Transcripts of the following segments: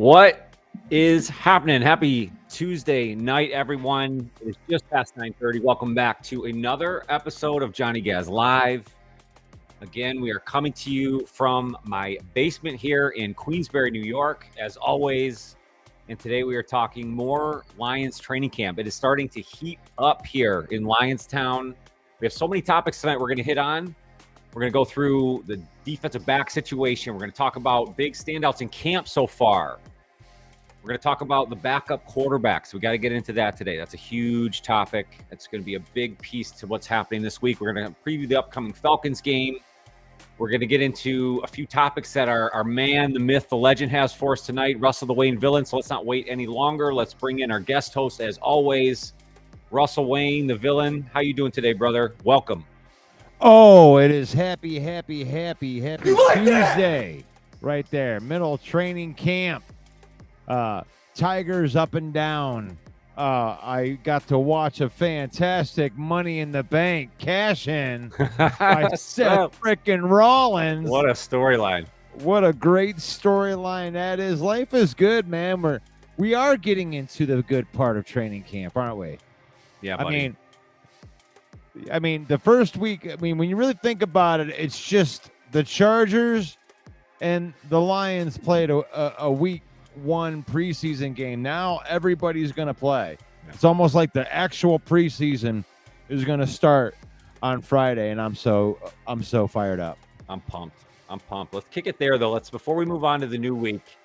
What is happening? Happy Tuesday night, everyone. It is just past 9:30. Welcome back to another episode of Johnny Gaz Live. Again, we are coming to you from my basement here in Queensbury, New York, as always. And today we are talking more Lions training camp. It is starting to heat up here in Lionstown. We have so many topics tonight we're going to hit on. We're going to go through the defensive back situation. We're going to talk about big standouts in camp so far. We're going to talk about the backup quarterbacks. We got to get into that today. That's a huge topic. It's going to be a big piece to what's happening this week. We're going to preview the upcoming Falcons game. We're going to get into a few topics that our man, the myth, the legend has for us tonight, Russell the Wayne villain. So let's not wait any longer. Let's bring in our guest host as always, Russell Wayne, the villain. How you doing today, brother? Welcome. Oh, it is happy Tuesday right there. Middle training camp. Tigers up and down. I got to watch a fantastic Money in the Bank cash in by Seth frickin' Rollins. What a storyline. What a great storyline that is. Life is good, man. We are getting into the good part of training camp, aren't we? Yeah, buddy. I mean, the first week, when you really think about it, it's just the Chargers and the Lions played a week one preseason game. Now everybody's going to play. Yeah. It's almost like the actual preseason is going to start on Friday, and I'm so fired up. I'm pumped. Let's kick it there, though. Before we move on to the new week,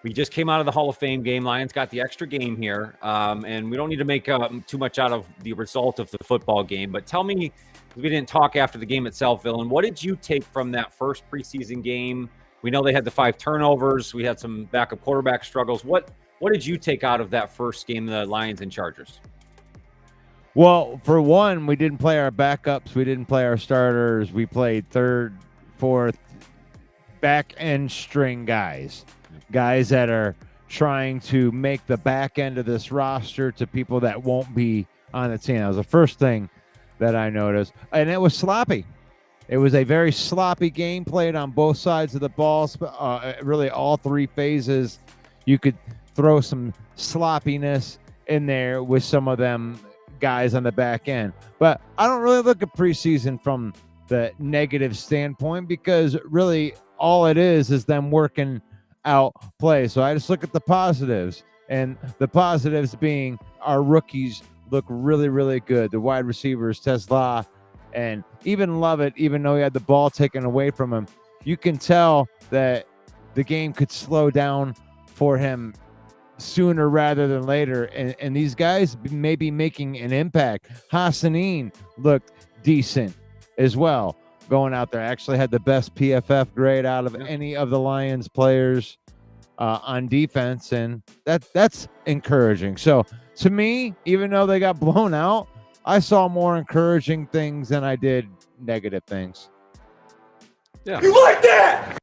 we just came out of the Hall of Fame game. Lions got the extra game here, and we don't need to make too much out of the result of the football game. But tell me, we didn't talk after the game itself, Villain. What did you take from that first preseason game? We know they had the 5 turnovers. We had some backup quarterback struggles. What did you take out of that first game, the Lions and Chargers? Well, for one, we didn't play our backups. We didn't play our starters. We played third, fourth, back end string guys that are trying to make the back end of this roster to people that won't be on the team. That was the first thing that I noticed. And it was sloppy. It was a very sloppy game played on both sides of the ball, really all three phases. You could throw some sloppiness in there with some of them guys on the back end. But I don't really look at preseason from the negative standpoint because really all it is them working out play. So I just look at the positives, and the positives being our rookies look really, really good. The wide receivers, Tesla, and even Lovett, even though he had the ball taken away from him, you can tell that the game could slow down for him sooner rather than later. And these guys may be making an impact. Hassanin looked decent as well going out there. Actually had the best PFF grade out of any of the Lions players on defense, and that's encouraging. So to me, even though they got blown out, I saw more encouraging things than I did negative things. Yeah. You like that?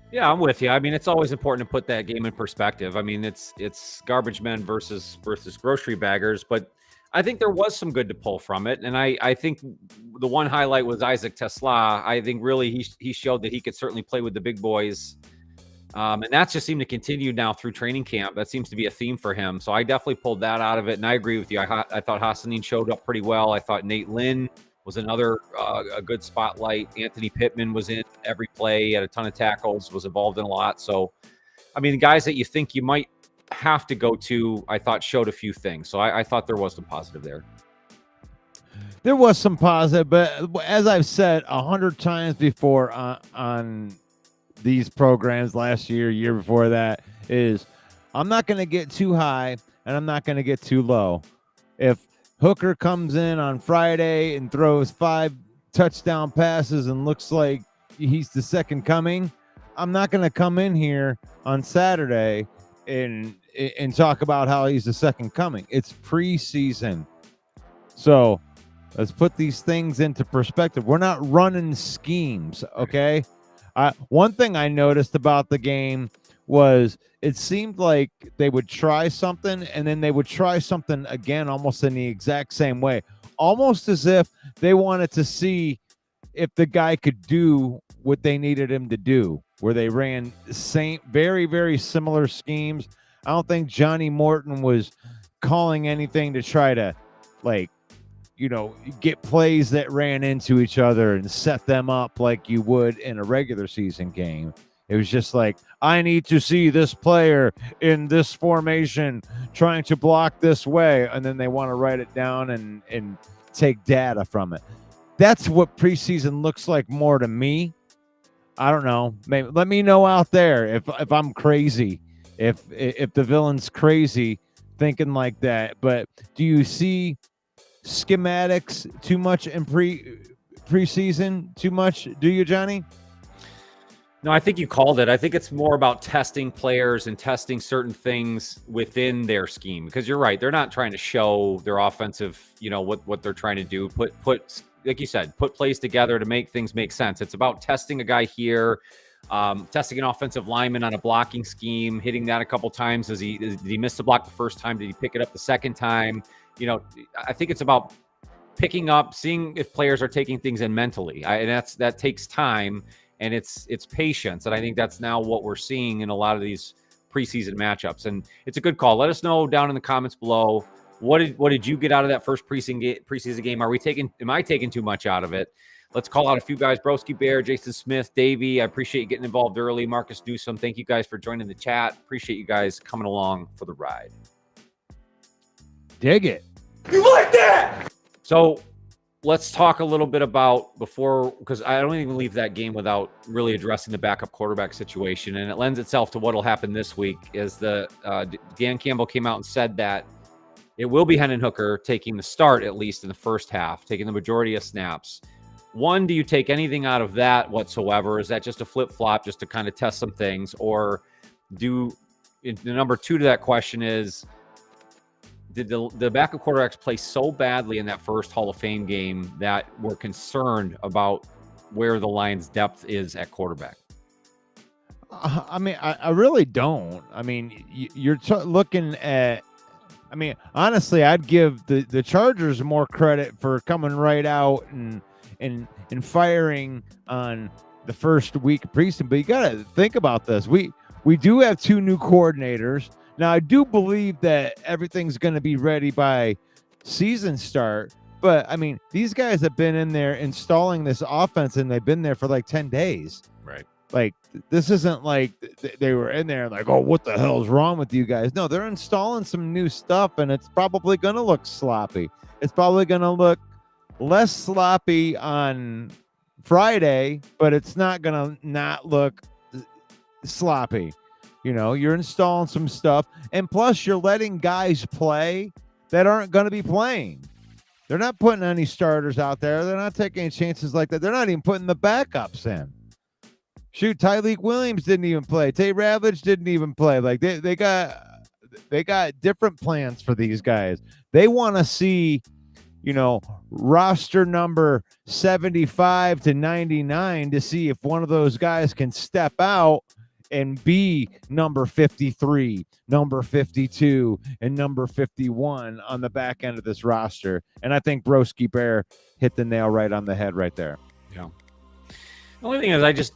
Yeah, I'm with you. I mean, it's always important to put that game in perspective. I mean, it's garbage men versus grocery baggers, but I think there was some good to pull from it. And I think the one highlight was Isaac Tesla. I think really he showed that he could certainly play with the big boys. And that's just seemed to continue now through training camp. That seems to be a theme for him. So I definitely pulled that out of it. And I agree with you. I thought Hassanin showed up pretty well. I thought Nate Lynn was another a good spotlight. Anthony Pittman was in every play, had a ton of tackles, was involved in a lot. So, I mean, the guys that you think you might have to go to, I thought showed a few things. So I thought there was some positive there. There was some positive, but as I've said 100 times before on these programs last year before that, is I'm not going to get too high and I'm not going to get too low. If Hooker comes in on Friday and throws 5 touchdown passes and looks like he's the second coming, I'm not going to come in here on Saturday and talk about how he's the second coming. It's preseason. So let's put these things into perspective. We're not running schemes, okay? One thing I noticed about the game was it seemed like they would try something and then they would try something again almost in the exact same way, almost as if they wanted to see if the guy could do what they needed him to do. where they ran very, very similar schemes. I don't think Johnny Morton was calling anything to try to, like, get plays that ran into each other and set them up like you would in a regular season game. It was just like, I need to see this player in this formation trying to block this way, and then they want to write it down and take data from it. That's what preseason looks like more to me. I don't know. Maybe let me know out there if I'm crazy, if the villain's crazy thinking like that. But do you see schematics too much in preseason? Too much? Do you, Johnny? No, I think you called it. I think it's more about testing players and testing certain things within their scheme, because you're right. They're not trying to show their offensive, what they're trying to do. Put like you said, put plays together to make things make sense. It's about testing a guy here, testing an offensive lineman on a blocking scheme, hitting that a couple times. Did he miss the block the first time? Did he pick it up the second time? I think it's about picking up, seeing if players are taking things in mentally. And that takes time. And it's patience. And I think that's now what we're seeing in a lot of these preseason matchups. And it's a good call. Let us know down in the comments below. What did you get out of that first preseason game? Am I taking too much out of it? Let's call out a few guys. Broski Bear, Jason Smith, Davey. I appreciate you getting involved early. Marcus Newsom. Thank you guys for joining the chat. Appreciate you guys coming along for the ride. Dig it. You like that? So let's talk a little bit about because I don't even leave that game without really addressing the backup quarterback situation. And it lends itself to what will happen this week is Dan Campbell came out and said that it will be Hendon Hooker taking the start, at least in the first half, taking the majority of snaps. One, do you take anything out of that whatsoever? Is that just a flip-flop just to kind of test some things? Or the number two to that question is, did the backup quarterbacks play so badly in that first Hall of Fame game that we're concerned about where the Lions' depth is at quarterback? I mean, I really don't. I mean, you're looking at. I mean, honestly, I'd give the Chargers more credit for coming right out and firing on the first week of preseason. But you got to think about this. We do have two new coordinators. Now, I do believe that everything's going to be ready by season start, but I mean, these guys have been in there installing this offense and they've been there for like 10 days. Right. Like, this isn't like they were in there like, oh, what the hell is wrong with you guys? No, they're installing some new stuff and it's probably going to look sloppy. It's probably going to look less sloppy on Friday, but it's not going to not look sloppy. You're installing some stuff, and plus you're letting guys play that aren't going to be playing. They're not putting any starters out there. They're not taking any chances like that. They're not even putting the backups in. Shoot, Tyleik Williams didn't even play. Tay Ravage didn't even play. Like they got different plans for these guys. They want to see, roster number 75 to 99 to see if one of those guys can step out and be number 53, number 52, and number 51 on the back end of this roster. And I think Broski Bear hit the nail right on the head right there. Yeah. The only thing is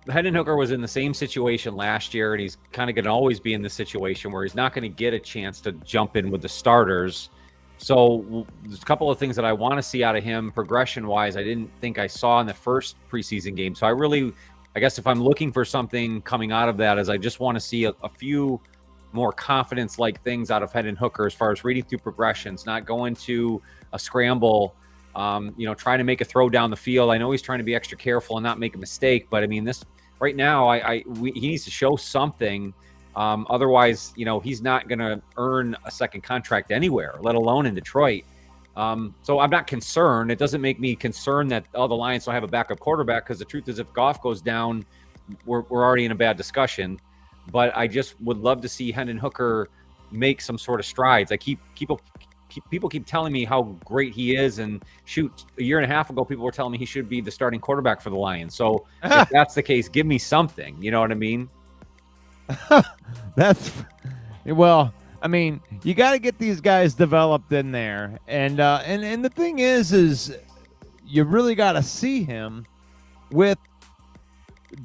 Hendon Hooker was in the same situation last year, and he's kind of going to always be in the situation where he's not going to get a chance to jump in with the starters. So there's a couple of things that I want to see out of him progression-wise I didn't think I saw in the first preseason game. So I guess if I'm looking for something coming out of that is I just want to see a few more confidence-like things out of Hendon Hooker as far as reading through progressions, not going to a scramble, trying to make a throw down the field. I know he's trying to be extra careful and not make a mistake, but I mean, this right now, he needs to show something. Otherwise, he's not going to earn a second contract anywhere, let alone in Detroit. So I'm not concerned. It doesn't make me concerned that the Lions don't have a backup quarterback, because the truth is if Goff goes down, we're already in a bad discussion. But I just would love to see Hendon Hooker make some sort of strides. People keep telling me how great he is, and shoot, a year and a half ago, people were telling me he should be the starting quarterback for the Lions. So if that's the case, give me something. You know what I mean? Well, I mean, you got to get these guys developed in there, and the thing is you really got to see him with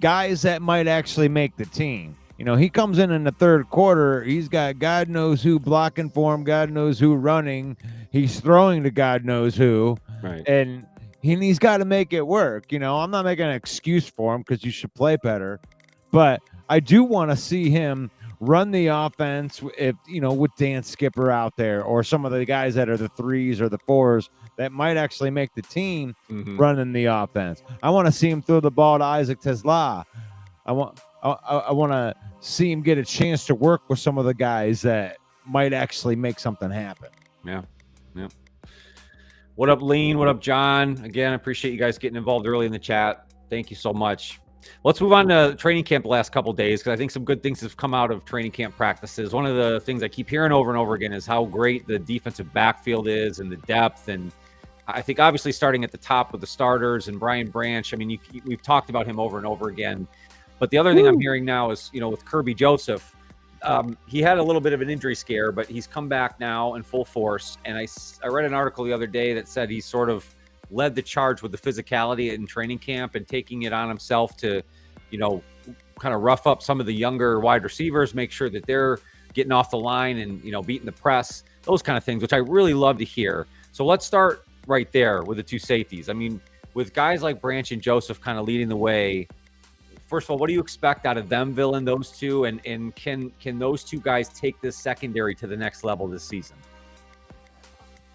guys that might actually make the team. You know, he comes in the third quarter. He's got God knows who blocking for him, God knows who running. He's throwing to God knows who, Right. and he's got to make it work. You know, I'm not making an excuse for him because you should play better, but I do want to see him run the offense if, you know, with Dan Skipper out there or some of the guys that are the 3s or the 4s that might actually make the team running the offense. I want to see him throw the ball to Isaac Tesla. I want to see him get a chance to work with some of the guys that might actually make something happen. Yeah. What up, Lean? What up, John? Again, I appreciate you guys getting involved early in the chat. Thank you so much. Let's move on to training camp the last couple of days, because I think some good things have come out of training camp practices. One of the things I keep hearing over and over again is how great the defensive backfield is and the depth. And I think obviously starting at the top with the starters and Brian Branch, I mean, we've talked about him over and over again. But the other thing I'm hearing now is, you know, with Kirby Joseph, he had a little bit of an injury scare, but he's come back now in full force. And I read an article the other day that said he's sort of led the charge with the physicality in training camp and taking it on himself to, you know, kind of rough up some of the younger wide receivers, make sure that they're getting off the line and, you know, beating the press, those kind of things, which I really love to hear. So let's start right there with the two safeties. I mean, with guys like Branch and Joseph kind of leading the way, first of all, what do you expect out of them, Villain, those two? And can those two guys take this secondary to the next level this season?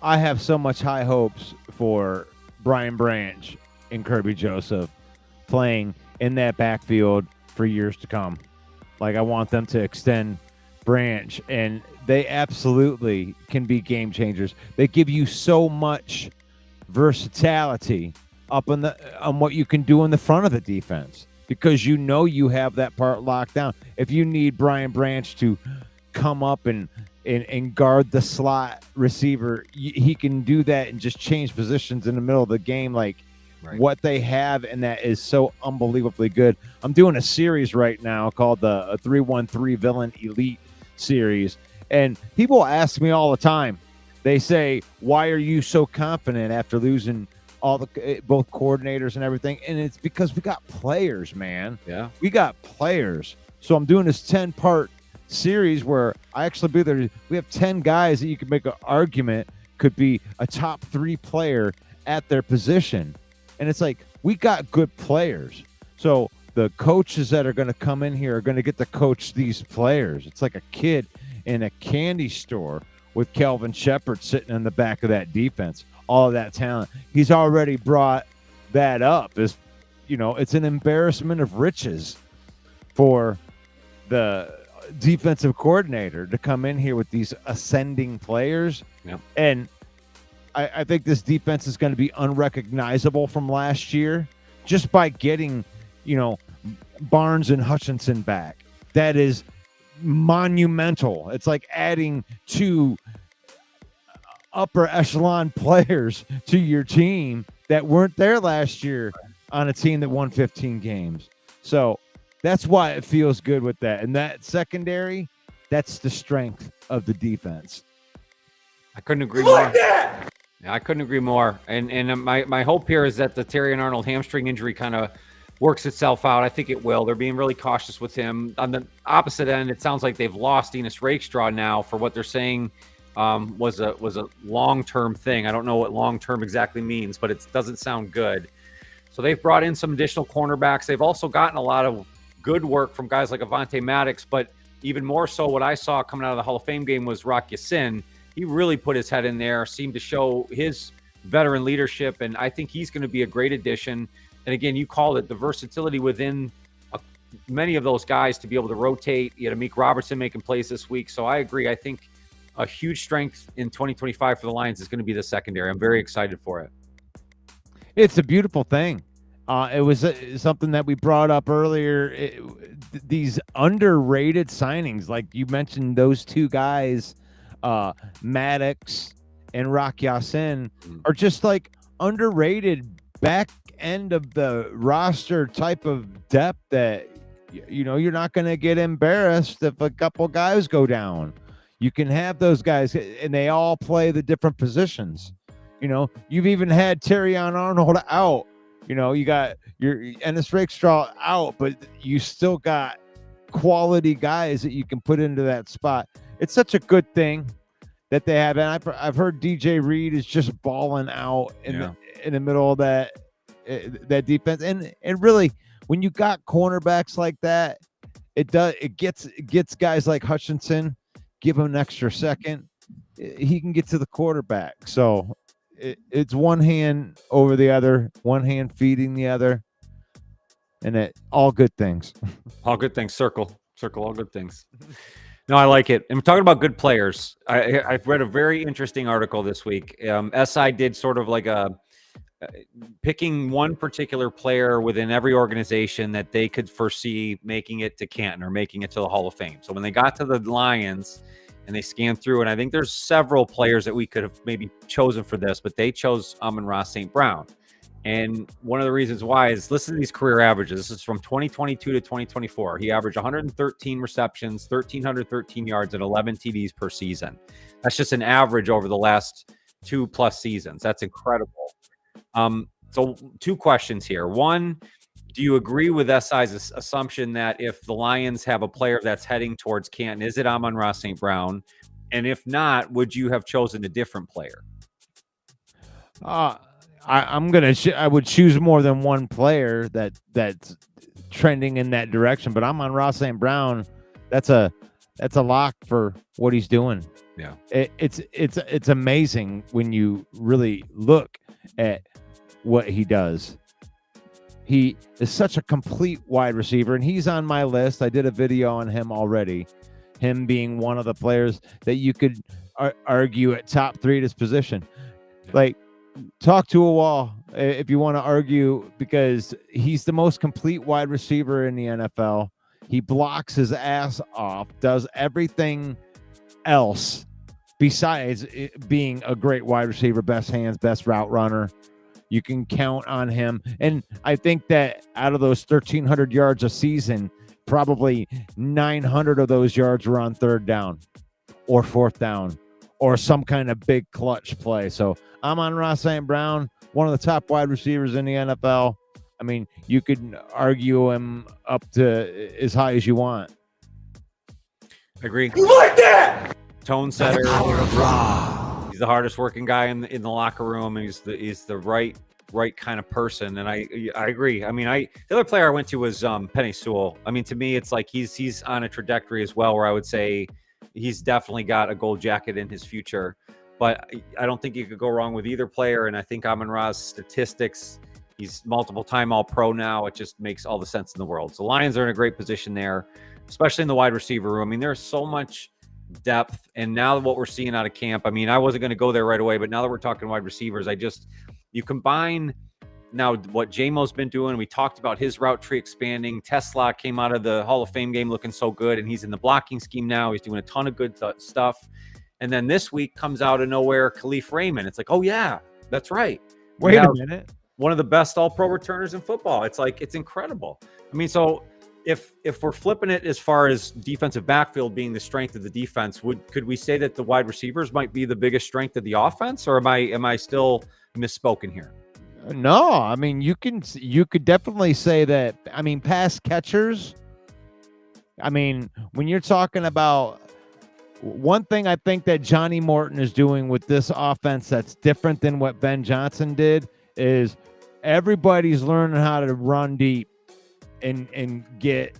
I have so much high hopes for Brian Branch and Kirby Joseph playing in that backfield for years to come. Like, I want them to extend Branch, and they absolutely can be game changers. They give you so much versatility up on what you can do in the front of the defense, because you know you have that part locked down. If you need Brian Branch to come up and guard the slot receiver, he can do that and just change positions in the middle of the game. Like, right. What they have, and that is so unbelievably good. I'm doing a series right now called the 313 Villain Elite series, and people ask me all the time. They say, why are you so confident after losing all the both coordinators and everything? And it's because we got players, man. Yeah, we got players. So I'm doing this 10-part series where I actually believe there we have 10 guys that you could make an argument could be a top 3 player at their position. And it's like, we got good players. So the coaches that are going to come in here are going to get to coach these players. It's like a kid in a candy store with Kelvin Shepard sitting in the back of that defense. All of that talent. He's already brought that up. As you know, it's an embarrassment of riches for the defensive coordinator to come in here with these ascending players. Yep. And I think this defense is going to be unrecognizable from last year just by getting, you know, Barnes and Hutchinson back. That is monumental. It's like adding 2 upper echelon players to your team that weren't there last year on a team that won 15 games. So that's why it feels good with that. And that secondary, that's the strength of the defense. I couldn't agree more. Yeah, I couldn't agree more. And my hope here is that the Terrion Arnold hamstring injury kind of works itself out. I think it will. They're being really cautious with him. On the opposite end, it sounds like they've lost Enos Rakestraw now for what they're saying was a long-term thing. I don't know what long-term exactly means, but it doesn't sound good. So they've brought in some additional cornerbacks. They've also gotten a lot of good work from guys like Avonte Maddox, but even more so what I saw coming out of the Hall of Fame game was Rock Ya-Sin. He really put his head in there, seemed to show his veteran leadership, and I think he's going to be a great addition. And again, you called it the versatility within many of those guys to be able to rotate. You had Amik Robertson making plays this week, so I agree. I think a huge strength in 2025 for the Lions is going to be the secondary. I'm very excited for it. It's a beautiful thing. It was something that we brought up earlier. These underrated signings, like you mentioned, those 2 guys, Maddox and Rock Ya-Sin, are just like underrated back end of the roster type of depth that, you know, you're not going to get embarrassed if a couple guys go down. You can have those guys, and they all play the different positions. You know, you've even had Terrion Arnold out You know, you got Ennis Rakestraw out, but you still got quality guys that you can put into that spot. It's such a good thing that they have, and I've heard DJ Reed is just balling out in the middle of that defense, and really when you got cornerbacks like that, it gets guys like Hutchinson, give him an extra second, he can get to the quarterback. So it's one hand over the other, one hand feeding the other, and all good things. All good things. Circle, all good things. No, I like it. And we're talking about good players. I've read a very interesting article this week. SI did sort of like a picking one particular player within every organization that they could foresee making it to Canton or making it to the Hall of Fame. So when they got to the Lions and they scanned through, and I think there's several players that we could have maybe chosen for this, but they chose Amon-Ra St. Brown. And one of the reasons why is listen to these career averages. This is from 2022 to 2024. He averaged 113 receptions, 1,313 yards, and 11 TDs per season. That's just an average over the last 2+ seasons. That's incredible. So 2 questions here. One, do you agree with SI's assumption that if the Lions have a player that's heading towards Canton, is it Amon-Ra St. Brown? And if not, would you have chosen a different player? I would choose more than one player that's trending in that direction, but Amon-Ra St. Brown, that's a lock for what he's doing. Yeah, it's amazing when you really look at what he does. He is such a complete wide receiver, and he's on my list. I did a video on him already, him being one of the players that you could argue at top 3 at his position. Like, talk to a wall if you want to argue, because he's the most complete wide receiver in the NFL. He blocks his ass off, does everything else besides being a great wide receiver, best hands, best route runner. You can count on him. And I think that out of those 1,300 yards a season, probably 900 of those yards were on 3rd down or 4th down or some kind of big clutch play. So Amon-Ra St. Brown, one of the top wide receivers in the NFL. I mean, you could argue him up to as high as you want. I agree. You like that? Tone setter. The power of Ra. He's the hardest working guy in the locker room. He's the right kind of person, and I agree. I mean, the other player I went to was Penny Sewell. I mean, to me, it's like he's on a trajectory as well, where I would say he's definitely got a gold jacket in his future. But I don't think you could go wrong with either player. And I think Amon-Ra's statistics, he's multiple time All-Pro now. It just makes all the sense in the world. So Lions are in a great position there, especially in the wide receiver room. I mean, there's so much depth, and now what we're seeing out of camp, I mean, I wasn't going to go there right away, but now that we're talking wide receivers, you combine now what J-Mo's been doing. We talked about his route tree expanding. Tesla came out of the Hall of Fame game looking so good, and he's in the blocking scheme now. He's doing a ton of good stuff. And then this week comes out of nowhere Khalif Raymond. It's like, oh yeah, that's right. Wait a minute. One of the best all-pro returners in football. It's like, it's incredible. I mean, so if we're flipping it as far as defensive backfield being the strength of the defense, could we say that the wide receivers might be the biggest strength of the offense, or am I still misspoken here? No, I mean, you could definitely say that. I mean, pass catchers. I mean, when you're talking about one thing, I think that Johnny Morton is doing with this offense that's different than what Ben Johnson did is everybody's learning how to run deep and get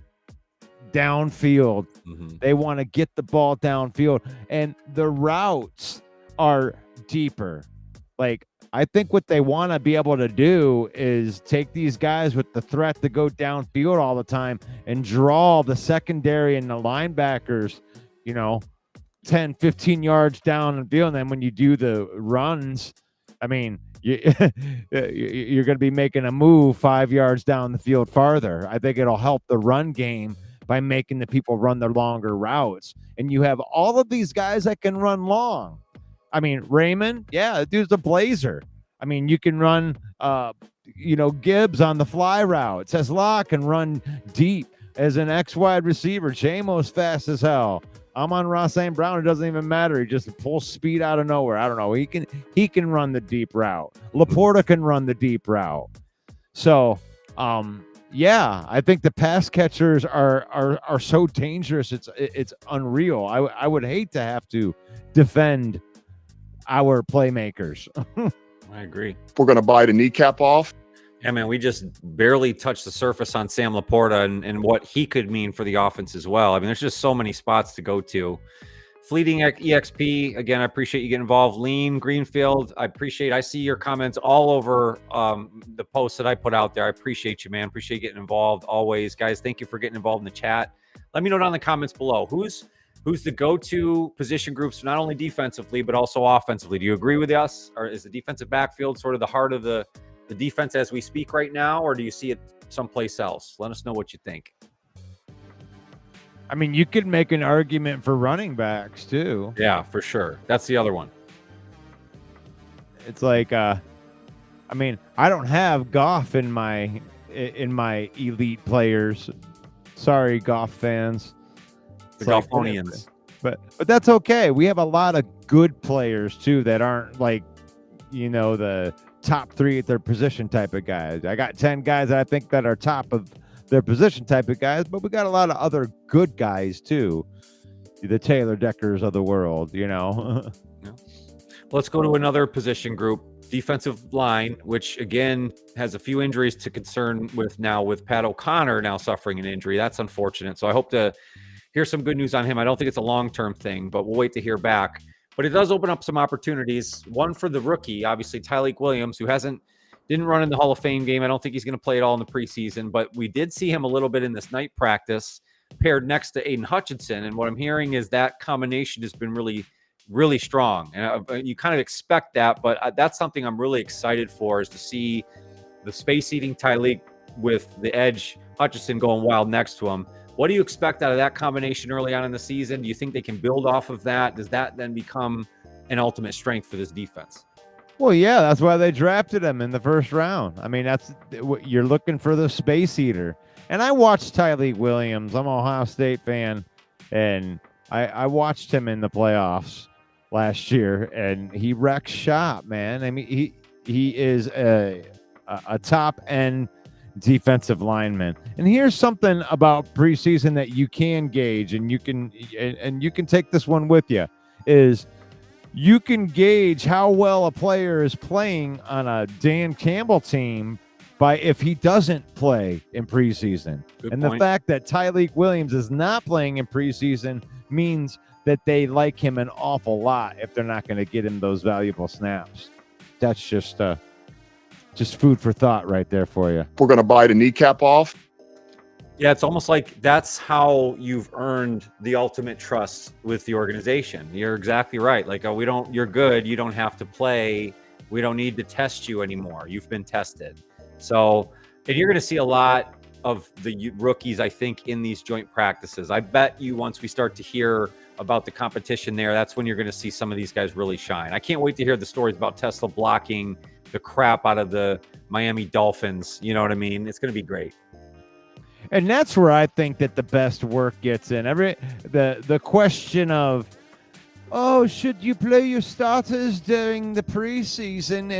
downfield. Mm-hmm. They want to get the ball downfield, and the routes are deeper. Like, I think what they want to be able to do is take these guys with the threat to go downfield all the time and draw the secondary and the linebackers, 10, 15 yards down and field. And then when you do the runs, I mean, you're going to be making a move 5 yards down the field farther. I think it'll help the run game by making the people run their longer routes. And you have all of these guys that can run long. I mean, Raymond, yeah, the dude's a blazer. I mean, you can run, Gibbs on the fly route. Tesla can run deep as an X-wide receiver. J-Mo's fast as hell. Amon-Ra St. Brown, it doesn't even matter. He just pulls speed out of nowhere. I don't know. He can run the deep route. Laporta can run the deep route. So, yeah, I think the pass catchers are so dangerous. It's unreal. I would hate to have to defend our playmakers. I agree. We're going to bite a kneecap off. Yeah, man, we just barely touched the surface on Sam Laporta and what he could mean for the offense as well. I mean, there's just so many spots to go to. Fleeting EXP, again, I appreciate you getting involved. Lean Greenfield, I see your comments all over the posts that I put out there. I appreciate you, man. Appreciate you getting involved always. Guys, thank you for getting involved in the chat. Let me know down in the comments below. Who's the go-to position groups, not only defensively, but also offensively? Do you agree with us? Or is the defensive backfield sort of the heart of the defense as we speak right now, or do you see it someplace else? Let us know what you think. I mean, you could make an argument for running backs too. Yeah, for sure. That's the other one. It's like, I mean, I don't have Goff in my elite players. Sorry, Goff fans. The Goffonians. But that's okay. We have a lot of good players too that aren't like, the top 3 at their position type of guys. I got 10 guys that I think that are top of their position type of guys, but we got a lot of other good guys too. The Taylor Deckers of the world, Yeah. Let's go to another position group, defensive line, which again has a few injuries to concern with now, with Pat O'Connor now suffering an injury. That's unfortunate. So I hope to hear some good news on him. I don't think it's a long-term thing, but we'll wait to hear back. But it does open up some opportunities. One for the rookie, obviously Tyleik Williams, who didn't run in the Hall of Fame game. I don't think he's going to play at all in the preseason, but we did see him a little bit in this night practice paired next to Aiden Hutchinson. And what I'm hearing is that combination has been really, really strong. And you kind of expect that, but that's something I'm really excited for, is to see the space-eating Tyleik with the edge Hutchinson going wild next to him. What do you expect out of that combination early on in the season? Do you think they can build off of that? Does that then become an ultimate strength for this defense? Well, yeah, that's why they drafted him in the first round. I mean, that's what you're looking for, the space eater. And I watched Tyleik Williams. I'm an Ohio State fan, and I watched him in the playoffs last year, and he wrecks shop, man. I mean, he is a top end defensive lineman. And here's something about preseason that you can gauge, and you can take this one with you, is you can gauge how well a player is playing on a Dan Campbell team by if he doesn't play in preseason. Good and point. The fact that Tyleik Williams is not playing in preseason means that they like him an awful lot if they're not going to get him those valuable snaps. That's just food for thought right there for you. We're going to bite a kneecap off. Yeah, it's almost like that's how you've earned the ultimate trust with the organization. You're exactly right. Like, you're good. You don't have to play. We don't need to test you anymore. You've been tested. So, and you're going to see a lot of the rookies, I think, in these joint practices. I bet you once we start to hear about the competition there, that's when you're going to see some of these guys really shine. I can't wait to hear the stories about Tesla blocking the crap out of the Miami Dolphins. You know what I mean? It's going to be great. And that's where I think that the best work gets in. The question of, should you play your starters during the preseason?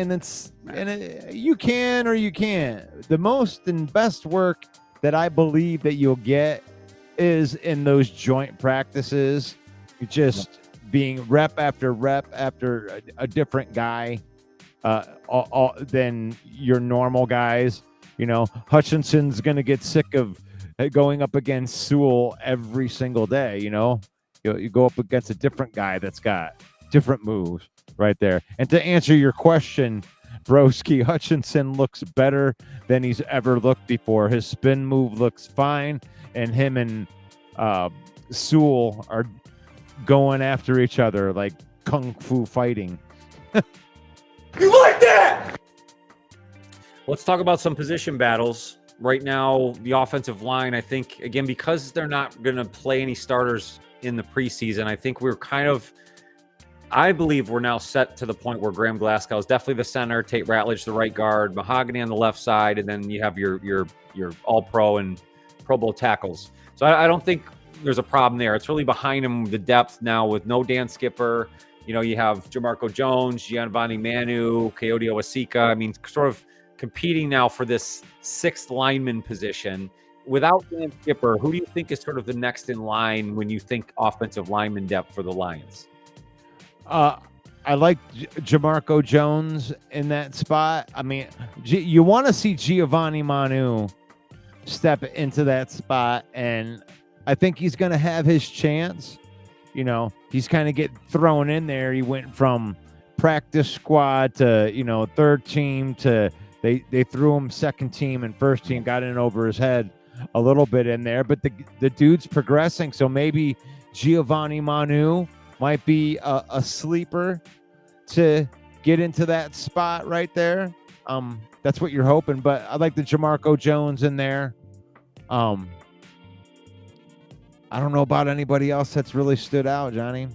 And you can or you can't. The most and best work that I believe that you'll get is in those joint practices. You're just being rep after a different guy than your normal guys. Hutchinson's going to get sick of going up against Sewell every single day. You go up against a different guy that's got different moves right there. And to answer your question, Broski, Hutchinson looks better than he's ever looked before. His spin move looks fine, and him and Sewell are going after each other like kung fu fighting. You like that? Let's talk about some position battles. Right now, the offensive line, I think, again, because they're not going to play any starters in the preseason, I believe we're now set to the point where Graham Glasgow is definitely the center, Tate Ratledge the right guard, Mahogany on the left side, and then you have your all-pro and Pro Bowl tackles. So I don't think there's a problem there. It's really behind him, the depth now with no Dan Skipper. You have Jamarco Jones, Giovanni Manu, Coyote Owasika. I mean, sort of competing now for this sixth lineman position. Without Dan Skipper, who do you think is sort of the next in line when you think offensive lineman depth for the Lions? I like Jamarco Jones in that spot. I mean, you want to see Giovanni Manu step into that spot, and I think he's going to have his chance. You know, he's kind of getting thrown in there. He went from practice squad to, you know, third team to they threw him second team and first team, got in over his head a little bit in there, but the dude's progressing. So maybe Giovanni Manu might be a sleeper to get into that spot right there. That's what you're hoping, but I like the Jamarco Jones in there. I don't know about anybody else that's really stood out, Johnny.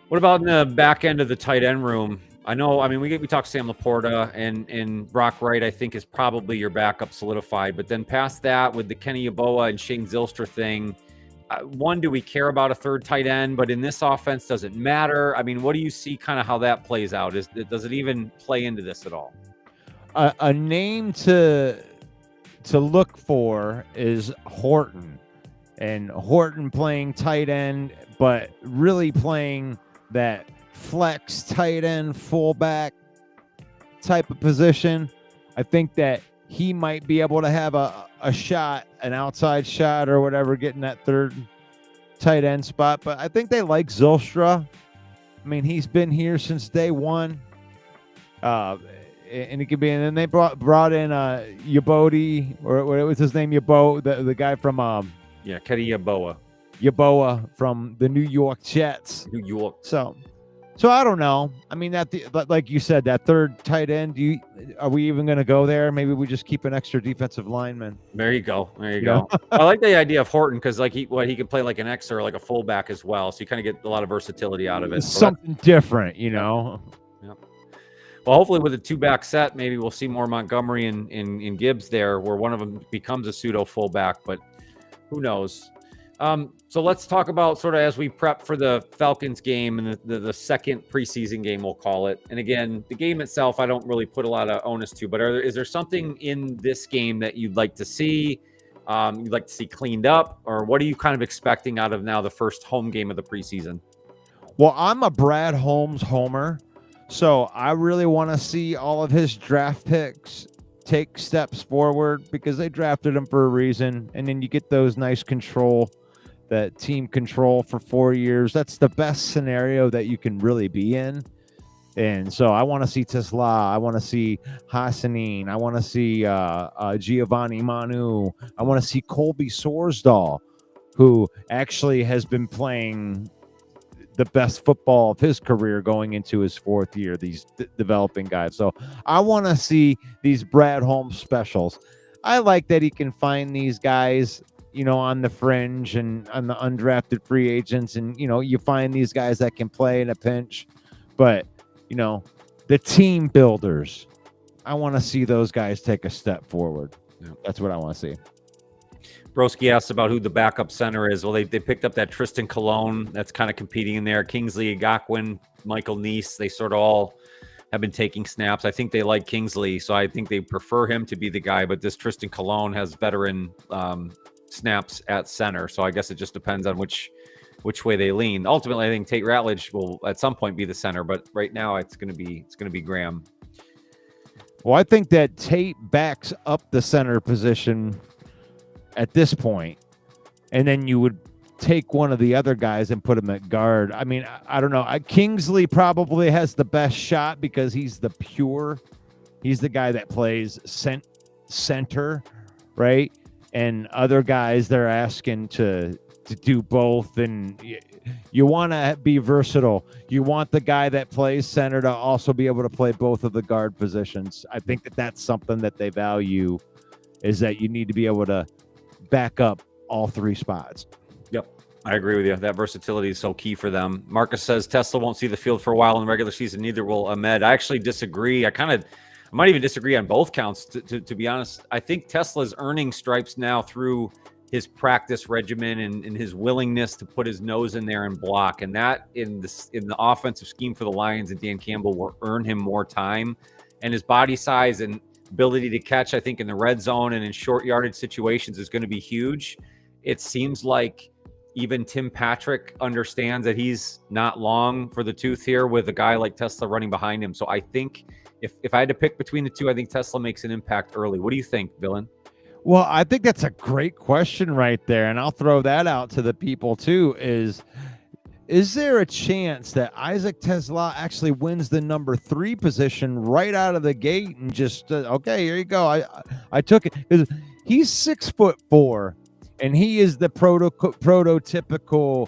What about in the back end of the tight end room? I mean, we talked Sam Laporta and Brock Wright, I think, is probably your backup solidified. But then past that, with the Kenny Yeboah and Shane Zylstra thing, one, do we care about a third tight end? But in this offense, does it matter? I mean, what do you see kind of how that plays out? Does it even play into this at all? A name to look for is Horton. And Horton playing tight end, but really playing that flex tight end fullback type of position. I think that he might be able to have a shot, an outside shot or whatever, getting that third tight end spot. But I think they like Zylstra. I mean, he's been here since day one. And it could be, and then they brought in Yeboah, or what was his name? Yeboah, the guy from Kenny Yeboah. Yeboah from the New York Jets. New York. So I don't know. I mean, like you said, that third tight end. Are we even going to go there? Maybe we just keep an extra defensive lineman. There you go. I like the idea of Horton because he could play like an X or like a fullback as well. So you kind of get a lot of versatility out of it. So something different, you know. Yep. Well, hopefully with a two-back set, maybe we'll see more Montgomery and Gibbs there, where one of them becomes a pseudo fullback. But who knows? So let's talk about sort of as we prep for the Falcons game and the second preseason game, we'll call it. And again, the game itself, I don't really put a lot of onus to, but is there something in this game that you'd like to see, cleaned up, or what are you kind of expecting out of now the first home game of the preseason? Well, I'm a Brad Holmes homer, so I really want to see all of his draft picks take steps forward because they drafted him for a reason. And then you get those nice control, that team control for 4 years. That's the best scenario that you can really be in. And so I want to see Tesla. I want to see Hassanin. I want to see Giovanni Manu. I want to see Colby Sorsdahl, who actually has been playing the best football of his career going into his fourth year, these developing guys. So I want to see these Brad Holmes specials. I like that he can find these guys, you know, on the fringe and on the undrafted free agents. And, you know, you find these guys that can play in a pinch. But, you know, the team builders, I want to see those guys take a step forward. Yeah. That's what I want to see. Broski asked about who the backup center is. Well, they picked up that Tristan Colon that's kind of competing in there. Kingsley Igakwe, Michael Neese, they sort of all have been taking snaps. I think they like Kingsley, so I think they prefer him to be the guy. But this Tristan Colon has veteran snaps at center, so I guess it just depends on which way they lean. Ultimately, I think Tate Ratledge will at some point be the center, but right now it's going to be Graham. Well, I think that Tate backs up the center position at this point, and then you would take one of the other guys and put him at guard. I mean, I don't know. Kingsley probably has the best shot because he's the guy that plays center, right? And other guys, they're asking to do both, and you want to be versatile. You want the guy that plays center to also be able to play both of the guard positions. I think that's something that they value, is that you need to be able to back up all three spots. Yep, I agree with you. That versatility is so key for them. Marcus says Tesla won't see the field for a while in the regular season. Neither will Ahmed. I actually disagree. I might even disagree on both counts, to be honest. I think Tesla's earning stripes now through his practice regimen and his willingness to put his nose in there and block. And that in the offensive scheme for the Lions and Dan Campbell will earn him more time. and his body size and ability to catch, I think, in the red zone and in short yardage situations is going to be huge. It seems like even Tim Patrick understands that he's not long for the tooth here with a guy like Tesla running behind him. So I think if I had to pick between the two, I think Tesla makes an impact early. What do you think, Dylan? Well, I think that's a great question right there. And I'll throw that out to the people too, is there a chance that Isaac Tesla actually wins the number 3 position right out of the gate and just, okay, here you go. I took it. He's 6'4", and he is the prototypical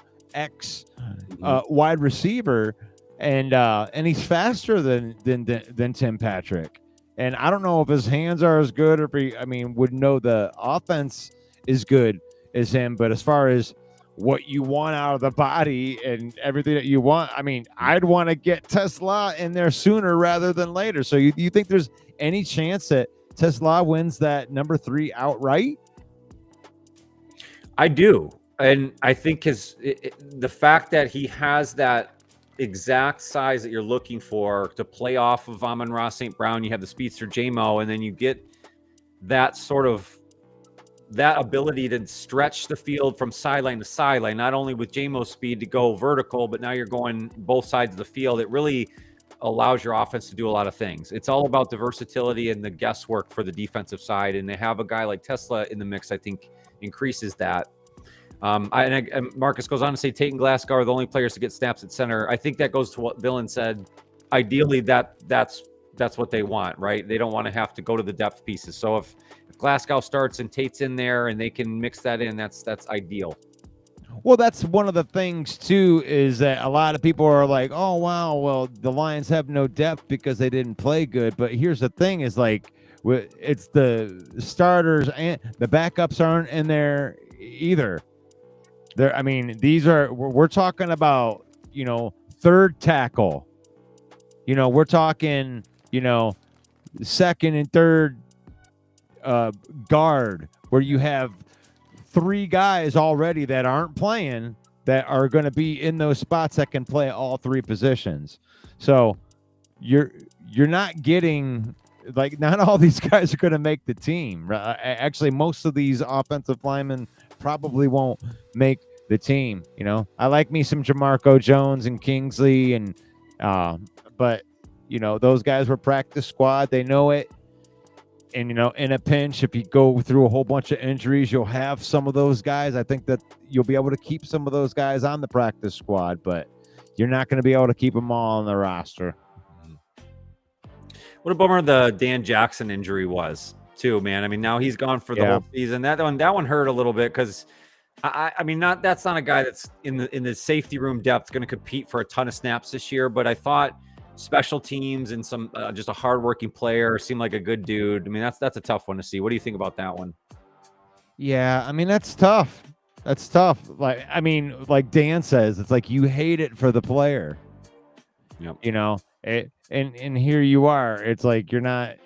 wide receiver, and he's faster than Tim Patrick. And I don't know if his hands are as good, or if would know the offense is good as him. But as far as what you want out of the body and everything that you want, I'd want to get Tesla in there sooner rather than later. So you think there's any chance that Tesla wins that number 3 outright? I do. And I think the fact that he has that exact size that you're looking for to play off of Amon-Ra St. Brown, you have the speedster JMO, and then you get that that ability to stretch the field from sideline to sideline, not only with JMO's speed to go vertical, but now you're going both sides of the field. It really allows your offense to do a lot of things. It's all about the versatility and the guesswork for the defensive side. And to have a guy like Tesla in the mix, I think increases that. And Marcus goes on to say Tate and Glasgow are the only players to get snaps at center. I think that goes to what Dylan said. Ideally, that's what they want, right? They don't want to have to go to the depth pieces. So if Glasgow starts and Tate's in there and they can mix that in, that's ideal. Well, that's one of the things too, is that a lot of people are like, oh wow, well the Lions have no depth because they didn't play good. But here's the thing: is like it's the starters and the backups aren't in there either. We're talking about, third tackle. We're talking, second and third guard, where you have 3 guys already that aren't playing that are going to be in those spots that can play all 3 positions. So you're not getting, like, not all these guys are going to make the team. Actually, most of these offensive linemen probably won't make the team. I like me some Jamarco Jones and Kingsley, and but those guys were practice squad. They know it. And in a pinch, if you go through a whole bunch of injuries, you'll have some of those guys. I think that you'll be able to keep some of those guys on the practice squad, but you're not going to be able to keep them all on the roster. What a bummer the Dan Jackson injury was too, man. Now he's gone for the whole season. That one hurt a little bit because that's not a guy that's in the safety room depth going to compete for a ton of snaps this year. But I thought special teams and some just a hardworking player, seemed like a good dude. That's a tough one to see. What do you think about that one? Yeah, that's tough. That's tough. Like Dan says, it's like you hate it for the player. Yep. And here you are. It's like you're not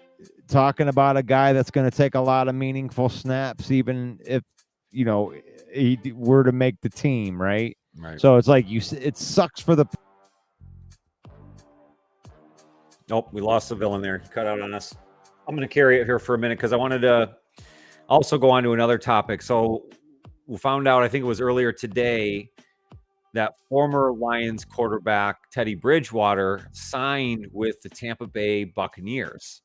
talking about a guy that's going to take a lot of meaningful snaps, even if he were to make the team, right? Right. So it's like it sucks for the. Nope, we lost the villain there. He cut out on us. I'm going to carry it here for a minute because I wanted to also go on to another topic. So we found out, I think it was earlier today, that former Lions quarterback Teddy Bridgewater signed with the Tampa Bay Buccaneers.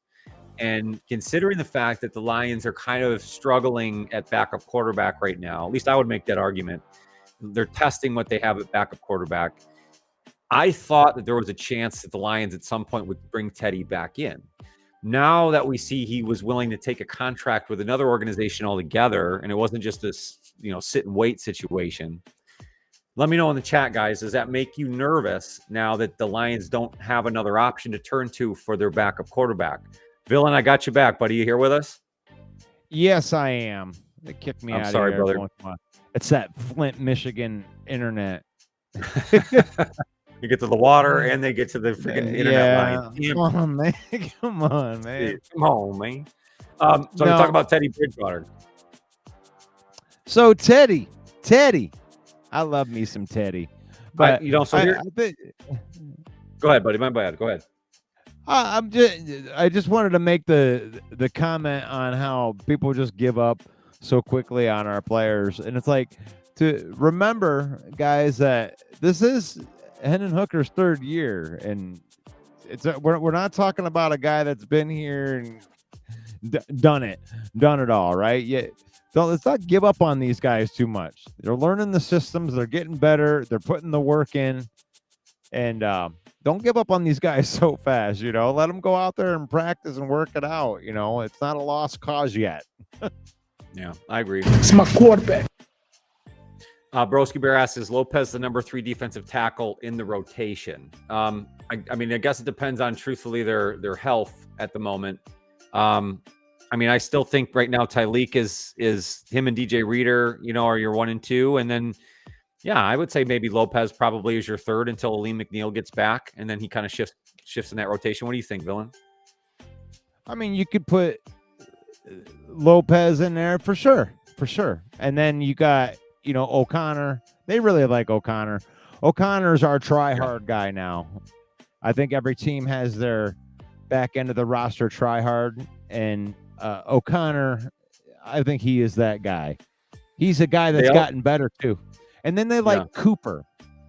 And considering the fact that the Lions are kind of struggling at backup quarterback right now, at least I would make that argument. They're testing what they have at backup quarterback. I thought that there was a chance that the Lions at some point would bring Teddy back in. Now that we see he was willing to take a contract with another organization altogether, and it wasn't just this, sit and wait situation. Let me know in the chat, guys. Does that make you nervous now that the Lions don't have another option to turn to for their backup quarterback? Villain, I got you back, buddy. You here with us? Yes, I am. They kicked me out. I'm sorry, brother. It's that Flint, Michigan internet. You get to the water and they get to the freaking internet line. Come on, man. Come on, man. Come on, man. So we talk about Teddy Bridgewater. So Teddy. I love me some Teddy. But go ahead, buddy. My bad. Go ahead. I just wanted to make the comment on how people just give up so quickly on our players, and it's like to remember, guys, that this is Hendon Hooker's third year, and we're not talking about a guy that's been here and done it all, right? Yeah. Let's not give up on these guys too much. They're learning the systems. They're getting better. They're putting the work in. And don't give up on these guys so fast, Let them go out there and practice and work it out, It's not a lost cause yet. Yeah, I agree. It's my quarterback. Broski Bear asks, is Lopez the number 3 defensive tackle in the rotation? I mean, I guess it depends on, truthfully, their health at the moment. I still think right now Tyleek is him and DJ Reader, are your 1 and 2. And then, yeah, I would say maybe Lopez probably is your 3rd until Aleem McNeil gets back. And then he kind of shifts in that rotation. What do you think, Villain? I mean, you could put Lopez in there for sure. And then you got, O'Connor. They really like O'Connor. O'Connor's our try-hard guy now. I think every team has their back end of the roster try-hard. And O'Connor, I think he is that guy. He's a guy that's gotten better too. And then they like Cooper.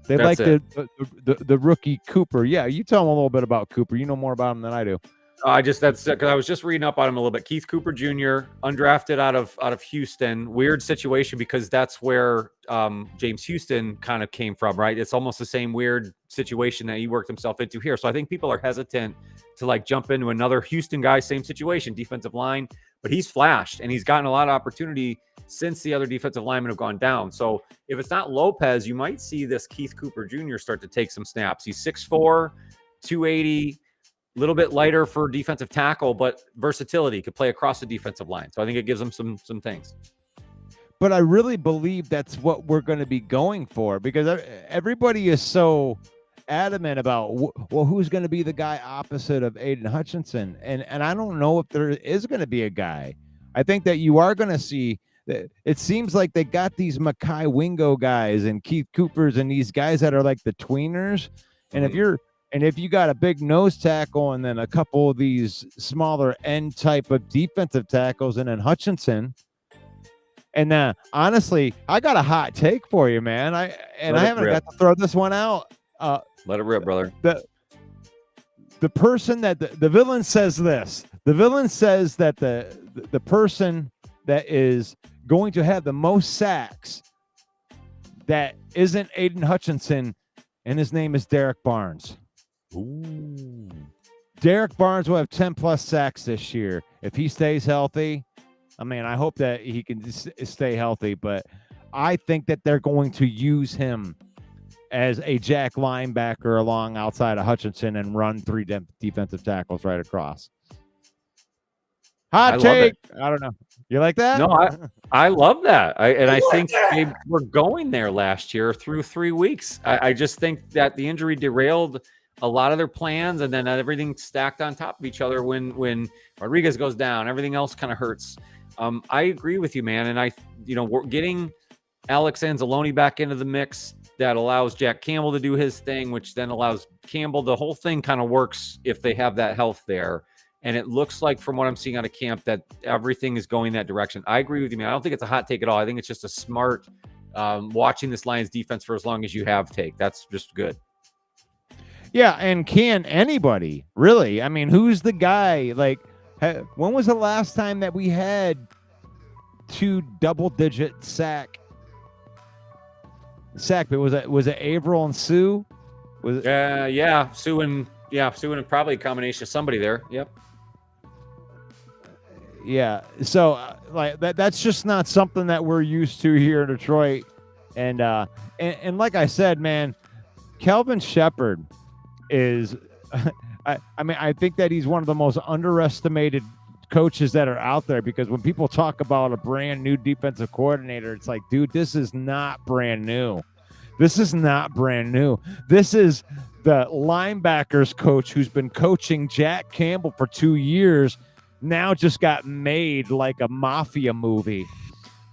They like the rookie Cooper. Yeah, you tell them a little bit about Cooper. You know more about him than I do. That's because I was just reading up on him a little bit. Keith Cooper Jr., undrafted out of Houston. Weird situation because that's where James Houston kind of came from, right? It's almost the same weird situation that he worked himself into here. So I think people are hesitant to jump into another Houston guy, same situation, defensive line, but he's flashed and he's gotten a lot of opportunity since the other defensive linemen have gone down. So if it's not Lopez, you might see this Keith Cooper Jr. start to take some snaps. He's 6'4", 280, a little bit lighter for defensive tackle, but versatility, could play across the defensive line. So I think it gives him some things. But I really believe that's what we're going to be going for because everybody is so adamant about who's going to be the guy opposite of Aiden Hutchinson, and I don't know if there is going to be a guy. I think that you are going to see that. It seems like they got these Mekhi Wingo guys and Keith Coopers and these guys that are like the tweeners, and if you got a big nose tackle and then a couple of these smaller end type of defensive tackles and then Hutchinson. And honestly, I got a hot take for you, man. I haven't got to throw this one out. Let it rip, brother. The person that the villain says this. The villain says that the person that is going to have the most sacks that isn't Aiden Hutchinson, and his name is Derek Barnes. Ooh. Derek Barnes will have 10 plus sacks this year if he stays healthy. I mean, I hope that he can stay healthy, but I think that they're going to use him as a jack linebacker along outside of Hutchinson and run 3 defensive tackles right across. Hot take. I don't know. You like that? No, I love that. I think they were going there last year through 3 weeks. I just think that the injury derailed a lot of their plans, and then everything stacked on top of each other when Rodriguez goes down. Everything else kind of hurts. I agree with you, man. And we're getting Alex Anzalone back into the mix. That allows Jack Campbell to do his thing, which then allows Campbell. The whole thing kind of works if they have that health there. And it looks like, from what I'm seeing out of camp, that everything is going that direction. I agree with you, man. I don't think it's a hot take at all. I think it's just a smart watching this Lions defense for as long as you have take. That's just good. Yeah, and can anybody, really? I mean, who's the guy? Like, when was the last time that we had 2 double-digit sack? But was it Averill and Sue? Was it? Sue and probably a combination of somebody there. Yep. Yeah. So that's just not something that we're used to here in Detroit. And like I said, man, Kelvin Shepherd is I think that he's one of the most underestimated coaches that are out there, because when people talk about a brand new defensive coordinator, it's like, dude, this is not brand new. This is not brand new. This is the linebackers coach who's been coaching Jack Campbell for 2 years, now just got made like a mafia movie.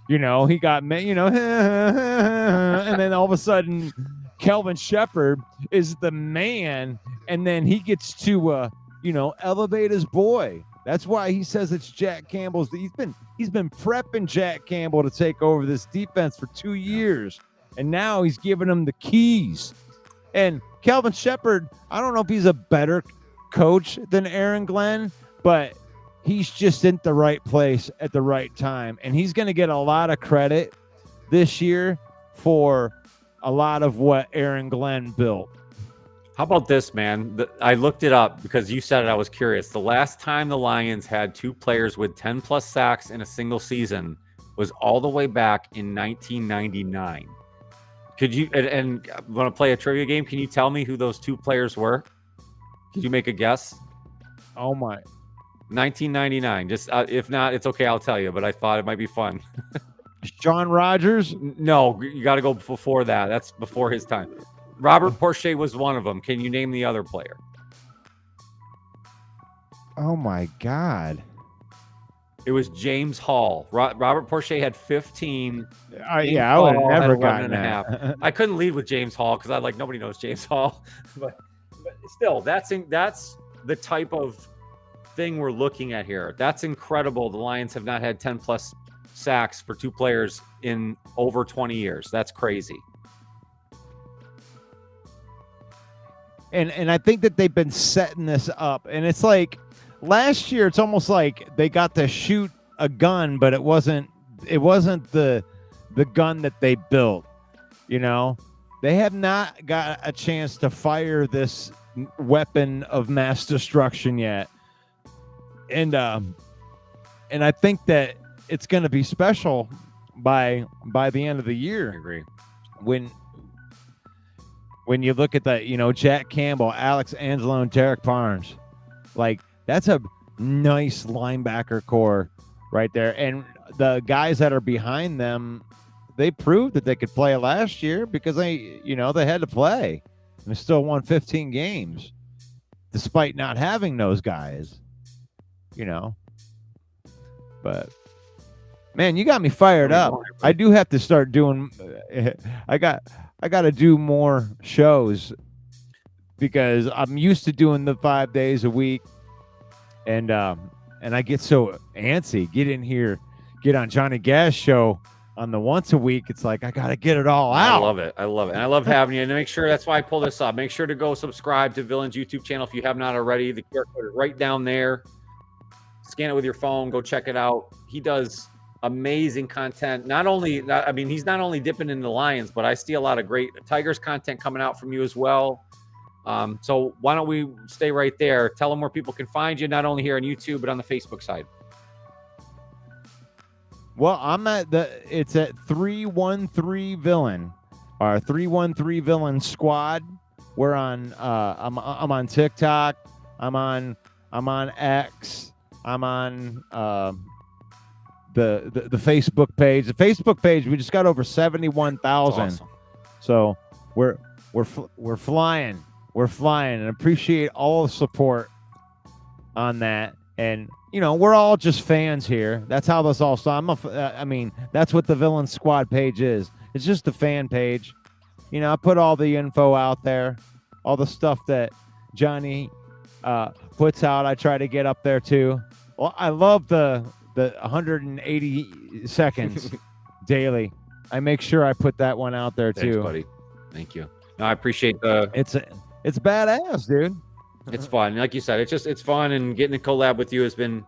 He got made, and then all of a sudden Kelvin Shepherd is the man, and then he gets to elevate his boy. That's why he says it's Jack Campbell's. He's been prepping Jack Campbell to take over this defense for 2 years, and now he's giving him the keys. And Kelvin Shepard, I don't know if he's a better coach than Aaron Glenn, but he's just in the right place at the right time, and he's going to get a lot of credit this year for a lot of what Aaron Glenn built. How about this, man? I looked it up because you said it. I was curious. The last time the Lions had 2 players with 10 plus sacks in a single season was all the way back in 1999. Could you, and want to play a trivia game? Can you tell me who those 2 players were? Could you make a guess? Oh my. 1999. Just if not, it's okay. I'll tell you, but I thought it might be fun. John Rogers? No, you got to go before that. That's before his time. Robert Porcher was one of them. Can you name the other player? Oh my God. It was James Hall. Robert Porcher had 15. Yeah, I would have never gotten and a half. I couldn't lead with James Hall because nobody knows James Hall. but still, that's the type of thing we're looking at here. That's incredible. The Lions have not had 10 plus sacks for 2 players in over 20 years. That's crazy. And I think that they've been setting this up. And it's like last year, it's almost like they got to shoot a gun, but it wasn't the gun that they built. They have not got a chance to fire this weapon of mass destruction yet. And I think that it's going to be special by the end of the year. I agree. When you look at that, Jack Campbell, Alex Angelo, and Derek Barnes, that's a nice linebacker core right there. And the guys that are behind them, they proved that they could play last year because they had to play and they still won 15 games despite not having those guys, But man, you got me fired up. I do have to start doing. I got to do more shows because I'm used to doing the 5 days a week, and I get so antsy. Get in here, get on Johnny Gaz show on the once a week. It's like I got to get it all out. I love it. And I love having you. And make sure that's why I pull this up. Make sure to go subscribe to Villain's YouTube channel if you have not already. The QR code is right down there. Scan it with your phone. Go check it out. He does amazing content. He's not only dipping into the Lions, but I see a lot of great Tigers content coming out from you as well. So why don't we stay right there? Tell them where people can find you, not only here on YouTube, but on the Facebook side. Well, it's at 313 Villain, our 313 Villain squad. We're on, I'm on TikTok. I'm on X. I'm on, the Facebook page. The Facebook page, we just got over 71,000. Awesome. So we're flying. We're flying, and appreciate all the support on that. And we're all just fans here. That's how this all started. That's what the Villain Squad page is. It's just a fan page. I put all the info out there, all the stuff that Johnny puts out. I try to get up there too. Well, I love the 180 seconds daily. I make sure I put that one out there too. Thanks, buddy. Thank you. No, I appreciate the. It's badass, dude. It's fun. Like you said, it's fun, and getting to collab with you has been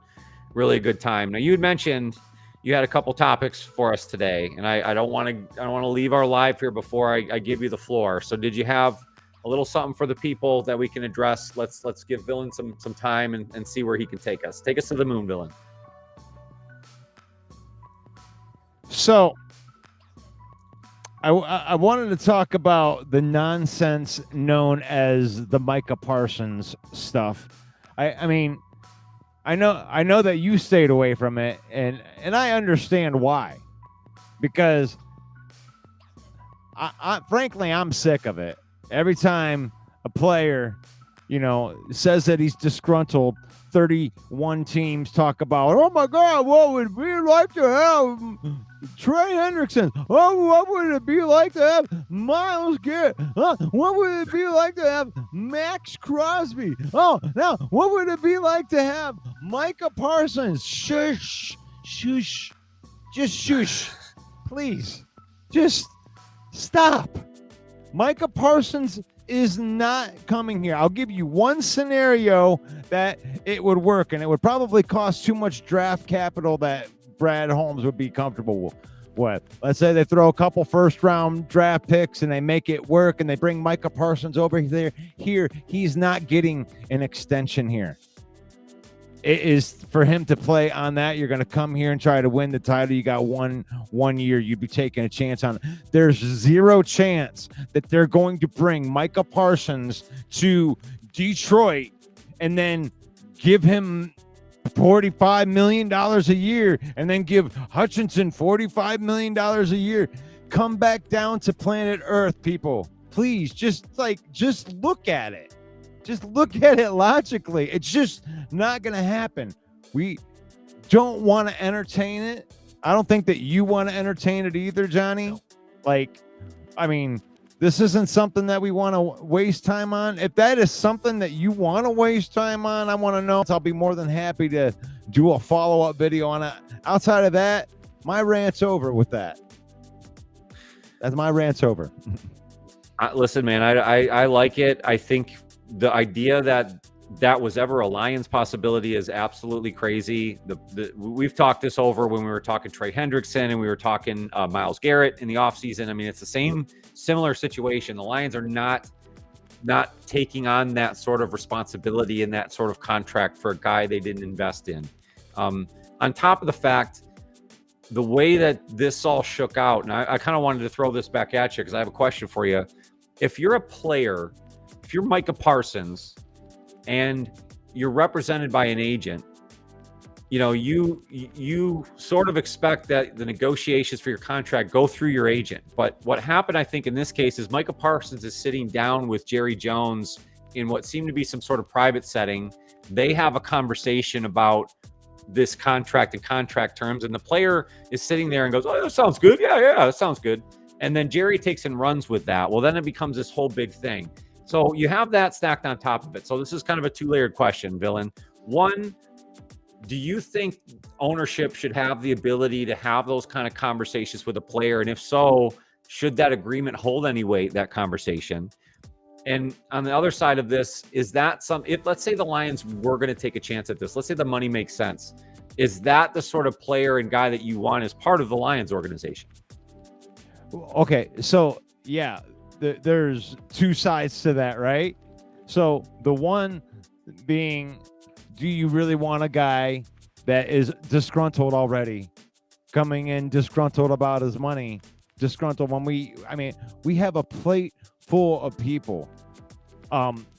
really a good time. Now, you had mentioned you had a couple topics for us today, and I don't want to leave our live here before I give you the floor. So, did you have a little something for the people that we can address? Let's give Villain some time and see where he can take us. Take us to the moon, Villain. So, I wanted to talk about the nonsense known as the Micah Parsons stuff. I know that you stayed away from it, and I understand why, because frankly I'm sick of it. Every time a player, says that he's disgruntled, 31 teams talk about, oh my God, what would we like to have Trey Hendrickson. Oh, what would it be like to have Myles Garrett? What would it be like to have Max Crosby? Oh, now, what would it be like to have Micah Parsons? Shush. Just shush. Please. Just stop. Micah Parsons is not coming here. I'll give you one scenario that it would work, and it would probably cost too much draft capital that Brad Holmes would be comfortable with. Let's say they throw a couple first-round draft picks and they make it work, and they bring Micah Parsons over there. Here, he's not getting an extension here. It is for him to play on that. You're going to come here and try to win the title. You got one year. You'd be taking a chance on it. There's zero chance that they're going to bring Micah Parsons to Detroit and then give him $45 million a year and then give Hutchinson $45 million a year. Come back down to planet Earth, people. Please, just look at it. Just look at it logically. It's just not going to happen. We don't want to entertain it. I don't think that you want to entertain it either, Johnny. This isn't something that we want to waste time on. If that is something that you want to waste time on, I want to know. I'll be more than happy to do a follow-up video on it. Outside of that, my rant's over with that. That's my rant's over. Listen, man, I like it. I think the idea that was ever a Lions possibility is absolutely crazy. We've talked this over when we were talking Trey Hendrickson and we were talking Myles Garrett in the offseason. I mean, it's the same similar situation. The Lions are not taking on that sort of responsibility and that sort of contract for a guy they didn't invest in. On top of the fact, the way that this all shook out, and I kind of wanted to throw this back at you because I have a question for you. If you're a player, if you're Micah Parsons and you're represented by an agent, you sort of expect that the negotiations for your contract go through your agent. But what happened, I think, in this case is Micah Parsons is sitting down with Jerry Jones in what seemed to be some sort of private setting. They have a conversation about this contract and contract terms, and the player is sitting there and goes, "Oh, that sounds good. Yeah, that sounds good." And then Jerry takes and runs with that. Well, then it becomes this whole big thing. So you have that stacked on top of it. So this is kind of a two-layered question, Villain. One, do you think ownership should have the ability to have those kind of conversations with a player? And if so, should that agreement hold any weight, that conversation? And on the other side of this, is that if let's say the Lions were going to take a chance at this, let's say the money makes sense, is that the sort of player and guy that you want as part of the Lions organization? Okay, so yeah, there's two sides to that, right? So the one being, do you really want a guy that is disgruntled already, coming in disgruntled about his money, disgruntled when we have a plate full of people.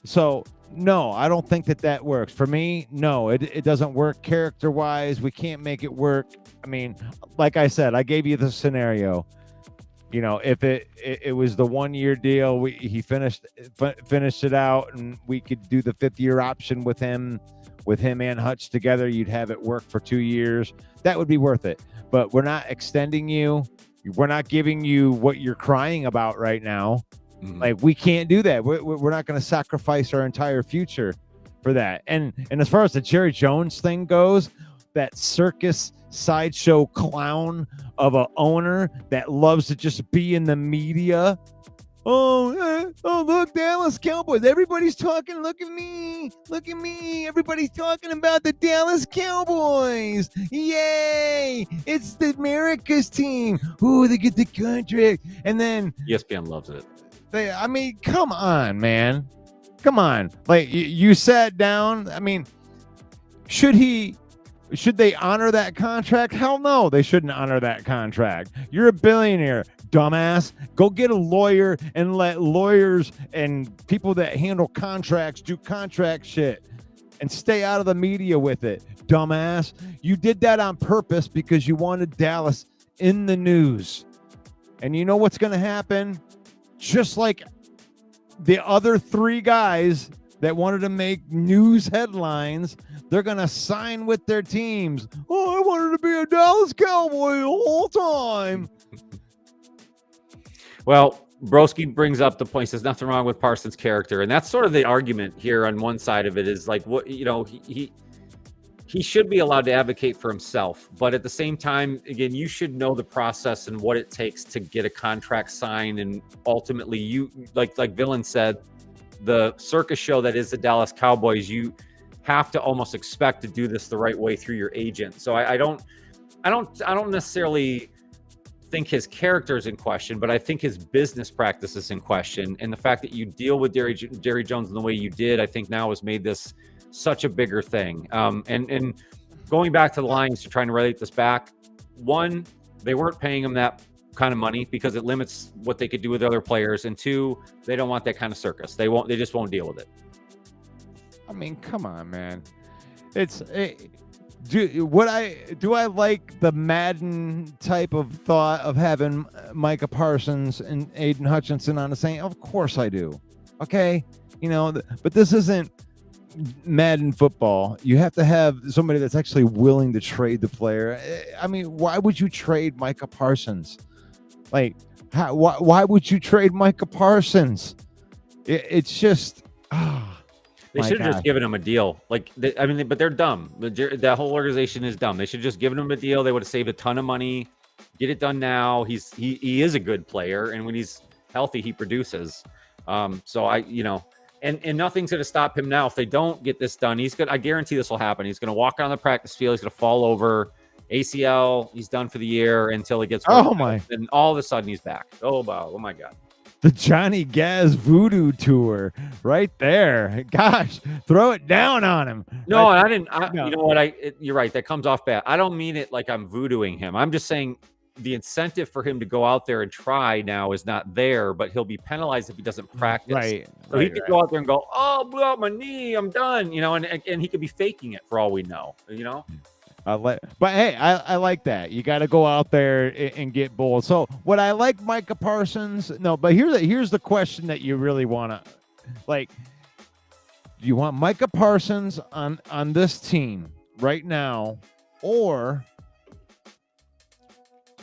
So no, I don't think that works. For me, no, it doesn't work character-wise. We can't make it work. I mean, like I said, I gave you the scenario. If it was the 1 year deal, he finished it out, and we could do the 5th year option with him and Hutch together. You'd have it work for 2 years. That would be worth it. But we're not extending you. We're not giving you what you're crying about right now. Mm-hmm. Like, we can't do that. We're not going to sacrifice our entire future for that. And as far as the Jerry Jones thing goes, that circus sideshow clown of a owner that loves to just be in the media. Oh, look, Dallas Cowboys. Everybody's talking. Look at me. Everybody's talking about the Dallas Cowboys. Yay. It's the America's team. Ooh, they get the contract. And then ESPN loves it. Come on, man. Come on. Like, you sat down. Should they honor that contract? Hell no, they shouldn't honor that contract. You're a billionaire, dumbass. Go get a lawyer and let lawyers and people that handle contracts do contract shit and stay out of the media with it, dumbass. You did that on purpose because you wanted Dallas in the news. And you know what's going to happen? Just like the other 3 guys that wanted to make news headlines. They're going to sign with their teams. Oh, I wanted to be a Dallas Cowboy the whole time. Well, Broski brings up the point. He says nothing wrong with Parsons' character, and that's sort of the argument here. On one side of it is like, what he should be allowed to advocate for himself, but at the same time, again, you should know the process and what it takes to get a contract signed, and ultimately, you like Villain said, the circus show that is the Dallas Cowboys. You have to almost expect to do this the right way through your agent. So I don't necessarily think his character is in question, but I think his business practice is in question. And the fact that you deal with Jerry Jones in the way you did, I think now has made this such a bigger thing. And going back to the Lions to trying to relate this back, one, they weren't paying him that kind of money because it limits what they could do with other players. And two, they don't want that kind of circus. They just won't deal with it. I mean, come on, man. Do I like the Madden type of thought of having Micah Parsons and Aiden Hutchinson on the same? Of course I do. Okay. But this isn't Madden football. You have to have somebody that's actually willing to trade the player. I mean, why would you trade Micah Parsons? Like, why would you trade Micah Parsons? It's just, they should have just given him a deal. But they're dumb. That whole organization is dumb. They should have just given him a deal. They would have saved a ton of money. Get it done now. He is a good player, and when he's healthy, he produces. And nothing's going to stop him now. If they don't get this done, I guarantee this will happen. He's going to walk on the practice field. He's going to fall over. ACL. He's done for the year until he gets. And all of a sudden he's back. Oh wow! Oh my God. The Johnny Gaz Voodoo Tour, right there. Gosh, throw it down on him. No, I didn't. No. You know what? You're right. That comes off bad. I don't mean it like I'm voodooing him. I'm just saying the incentive for him to go out there and try now is not there, but he'll be penalized if he doesn't practice. Right. So he could go out there and go, "Oh, blew out my knee. I'm done." And he could be faking it for all we know. But hey, I like that. You got to go out there and get bold. So what I like Micah Parsons, but here's the question that you really want to, like, do you want Micah Parsons on this team right now, or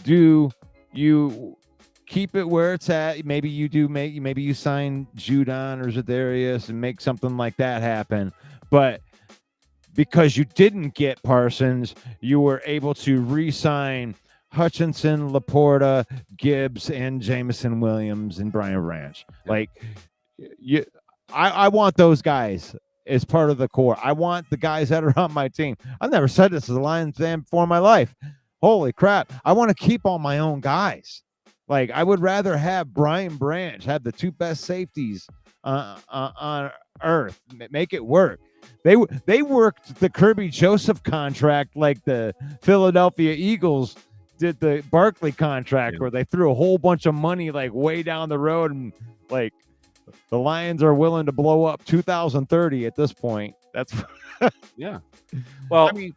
do you keep it where it's at? Maybe you sign Judon or Za'Darius and make something like that happen, but because you didn't get Parsons, you were able to re-sign Hutchinson, Laporta, Gibbs, and Jameson Williams and Brian Branch. Like, I want those guys as part of the core. I want the guys that are on my team. I've never said this as a Lions fan before in my life. Holy crap. I want to keep all my own guys. Like, I would rather have Brian Branch have the two best safeties on earth. Make it work. They worked the Kirby Joseph contract like the Philadelphia Eagles did the Barkley contract, where they threw a whole bunch of money like way down the road, and like the Lions are willing to blow up 2030 at this point. That's yeah. Well, I mean,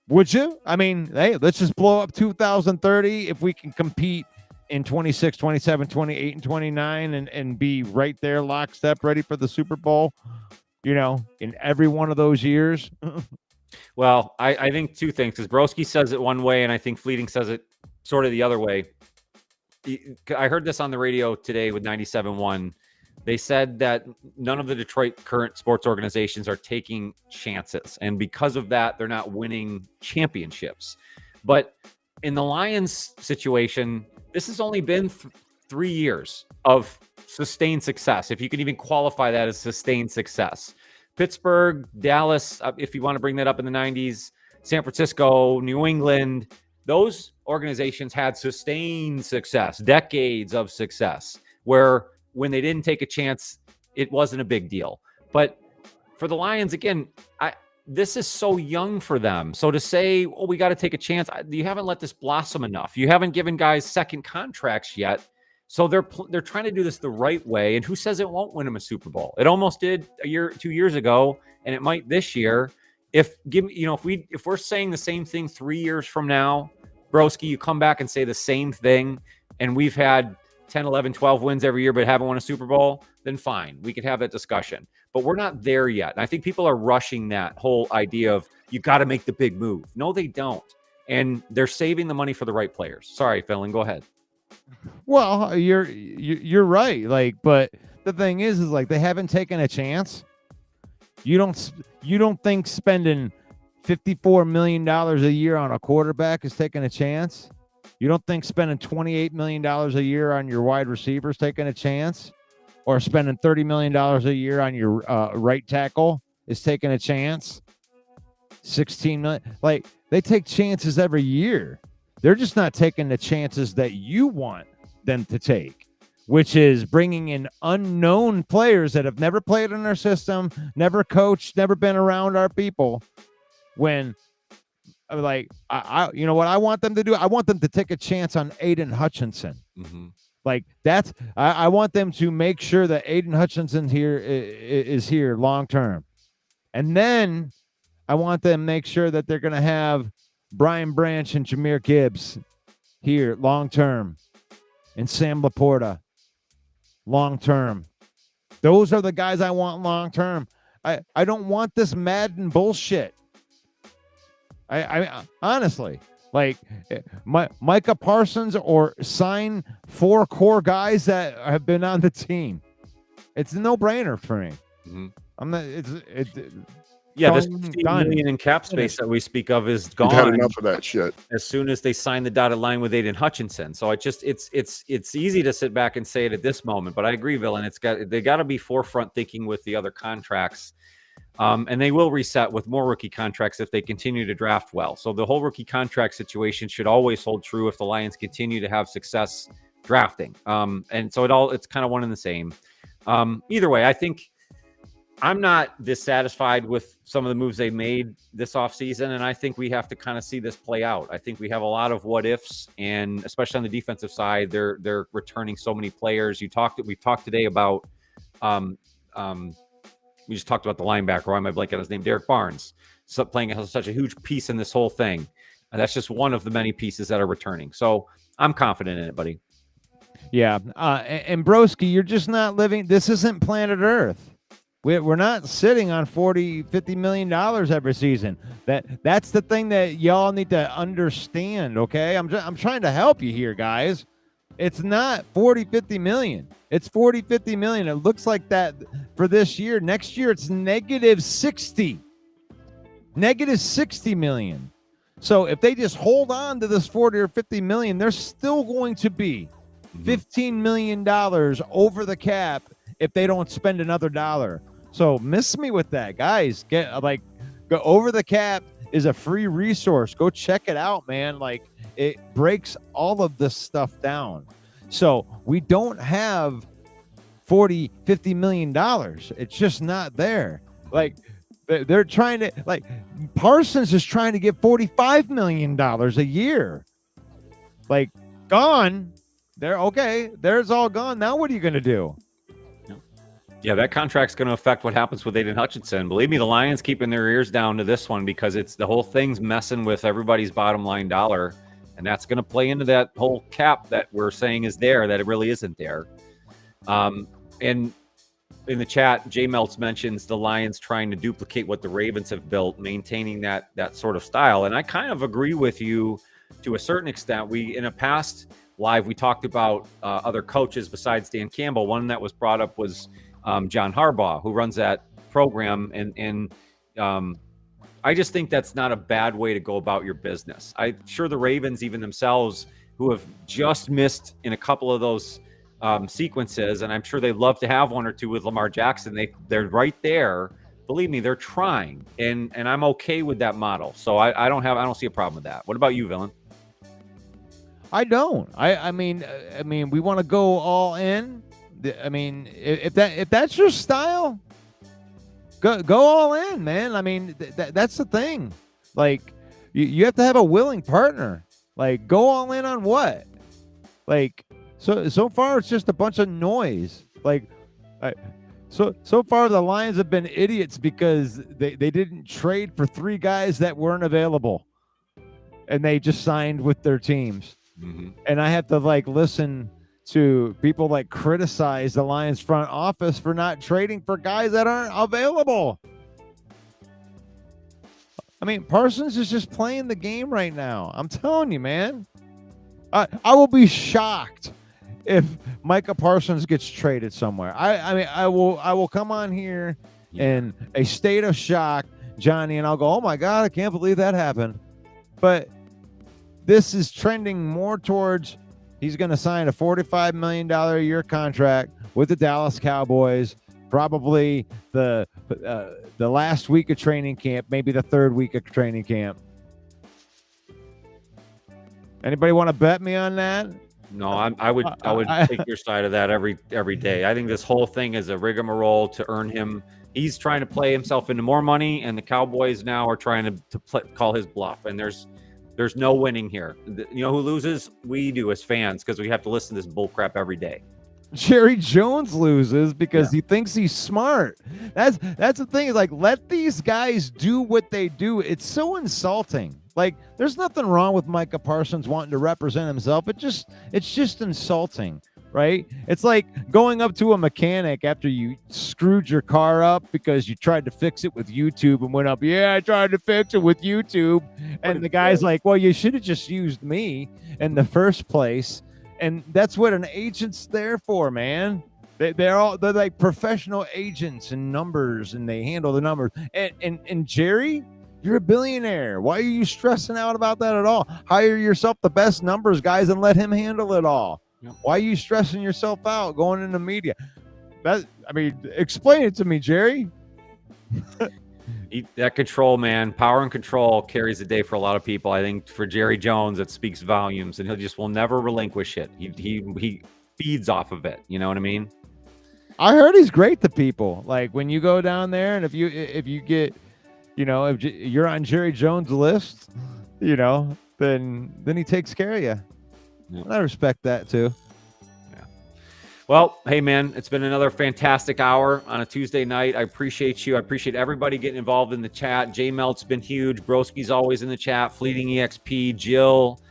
would you? I mean, hey, let's just blow up 2030 if we can compete in 26, 27, 28, and 29 and be right there lockstep ready for the Super Bowl. In every one of those years. Well, I think two things, because Broski says it one way, and I think Fleeting says it sort of the other way. I heard this on the radio today with 97.1. They said that none of the Detroit current sports organizations are taking chances, and because of that, they're not winning championships. But in the Lions situation, this has only been 3 years of sustained success, if you can even qualify that as sustained success. Pittsburgh, Dallas, if you want to bring that up in the 90s, San Francisco, New England, those organizations had sustained success, decades of success, where when they didn't take a chance, it wasn't a big deal. But for the Lions, again, this is so young for them. So to say, oh, we got to take a chance, you haven't let this blossom enough. You haven't given guys second contracts yet. So they're trying to do this the right way. And who says it won't win them a Super Bowl? It almost did 2 years ago, and it might this year. If we're saying the same thing 3 years from now, Broski, you come back and say the same thing, and we've had 10, 11, 12 wins every year, but haven't won a Super Bowl, then fine. We could have that discussion. But we're not there yet. And I think people are rushing that whole idea of you got to make the big move. No, they don't. And they're saving the money for the right players. Sorry, Philin, go ahead. Well, you're right. Like, but the thing is like they haven't taken a chance. You don't think spending $54 million a year on a quarterback is taking a chance? You don't think spending $28 million a year on your wide receivers taking a chance? Or spending $30 million a year on your right tackle is taking a chance? 16 million. Like, they take chances every year. They're just not taking the chances that you want them to take, which is bringing in unknown players that have never played in our system, never coached, never been around our people. When, like, I you know what I want them to do? I want them to take a chance on Aiden Hutchinson. Mm-hmm. Like, that's, I want them to make sure that Aiden Hutchinson here is here long term. And then I want them to make sure that they're going to have Brian Branch and Jahmyr Gibbs here long term, and Sam Laporta long term. Those are the guys I want long term. I don't want this Madden bullshit. I honestly, like, Micah Parsons, or sign 4 core guys that have been on the team. It's a no-brainer for me. Mm-hmm. I'm not. Yeah, this $15 million in cap space that we speak of is gone. We've had enough of that shit. As soon as they sign the dotted line with Aiden Hutchinson. So it's easy to sit back and say it at this moment, but I agree, Villain. They got to be forefront thinking with the other contracts. And they will reset with more rookie contracts if they continue to draft well. So the whole rookie contract situation should always hold true if the Lions continue to have success drafting. And so it's kind of one and the same. Either way, I think I'm not dissatisfied with some of the moves they made this offseason, and I think we have to kind of see this play out. I think we have a lot of what ifs, and especially on the defensive side, they're returning so many players. We've talked today about we just talked about the linebacker. Why am I blanking on his name? Derek Barnes, playing such a huge piece in this whole thing. And that's just one of the many pieces that are returning. So I'm confident in it, buddy. Yeah. And Broski, you're just not living. This isn't planet Earth. We're not sitting on $50 million every season. That's the thing that y'all need to understand. Okay. I'm trying to help you here, guys. It's not 50 million. It's 50 million. It looks like that for this year. Next year, it's negative 60 million. So if they just hold on to this 40 or 50 million, they're still going to be $15 million over the cap if they don't spend another dollar. So miss me with that, guys. Go over the cap is a free resource. Go check it out, man. Like, it breaks all of this stuff down. So we don't have $50 million. It's just not there. Like, they're trying to, like, Parsons is trying to get $45 million a year. Like, gone. There's all gone. Now what are you going to do? Yeah, that contract's going to affect what happens with Aiden Hutchinson. Believe me, the Lions keeping their ears down to this one because it's the whole thing's messing with everybody's bottom line dollar. And that's going to play into that whole cap that we're saying is there, that it really isn't there. And in the chat, Jay Meltz mentions the Lions trying to duplicate what the Ravens have built, maintaining that sort of style. And I kind of agree with you to a certain extent. In a past live, we talked about other coaches besides Dan Campbell. One that was brought up was John Harbaugh, who runs that program. And I just think that's not a bad way to go about your business. I'm sure the Ravens, even themselves, who have just missed in a couple of those sequences, and I'm sure they'd love to have one or two with Lamar Jackson. They're right there. Believe me, they're trying, and I'm okay with that model. So I don't see a problem with that. What about you, Villain? I don't. I mean, we want to go all in. I mean, if that's your style, go all in, man. I mean, that's the thing. Like, you have to have a willing partner. Like, go all in on what? Like, so far it's just a bunch of noise. Like, so far the Lions have been idiots because they didn't trade for 3 guys that weren't available, and they just signed with their teams. Mm-hmm. And I have to listen to people like criticize the Lions front office for not trading for guys that aren't available. I mean, Parsons is just playing the game right now. I'm telling you, man. I will be shocked if Micah Parsons gets traded somewhere. I will come on here in a state of shock, Johnny, and I'll go, oh my God, I can't believe that happened. But this is trending more towards he's going to sign a $45 million a year contract with the Dallas Cowboys, probably the last week of training camp, maybe the third week of training camp. Anybody want to bet me on that? No, I would take your side of that every day. I think this whole thing is a rigmarole to earn him. He's trying to play himself into more money, and the Cowboys now are trying to call his bluff. And there's no winning here. You know who loses? We do as fans, because we have to listen to this bull crap every day. Jerry Jones loses because he thinks he's smart. That's the thing. Like, let these guys do what they do. It's so insulting. Like, there's nothing wrong with Micah Parsons wanting to represent himself. It's just insulting, right? It's like going up to a mechanic after you screwed your car up because you tried to fix it with YouTube and went up, yeah, I tried to fix it with YouTube. And the guy's like, well, you should have just used me in the first place. And that's what an agent's there for, man. They're like professional agents and numbers, and they handle the numbers. And Jerry, you're a billionaire. Why are you stressing out about that at all? Hire yourself the best numbers guys and let him handle it all. Yep. Why are you stressing yourself out going into media? Explain it to me, Jerry. That control, man, power and control carries the day for a lot of people. I think for Jerry Jones, it speaks volumes, and he will never relinquish it. He feeds off of it. You know what I mean? I heard he's great to people. Like, when you go down there, and if you get, if you're on Jerry Jones' list, then he takes care of you. Yeah. And I respect that too. Well, hey, man, it's been another fantastic hour on a Tuesday night. I appreciate you. I appreciate everybody getting involved in the chat. J-Melt's been huge. Broski's always in the chat. Fleeting EXP, Jill,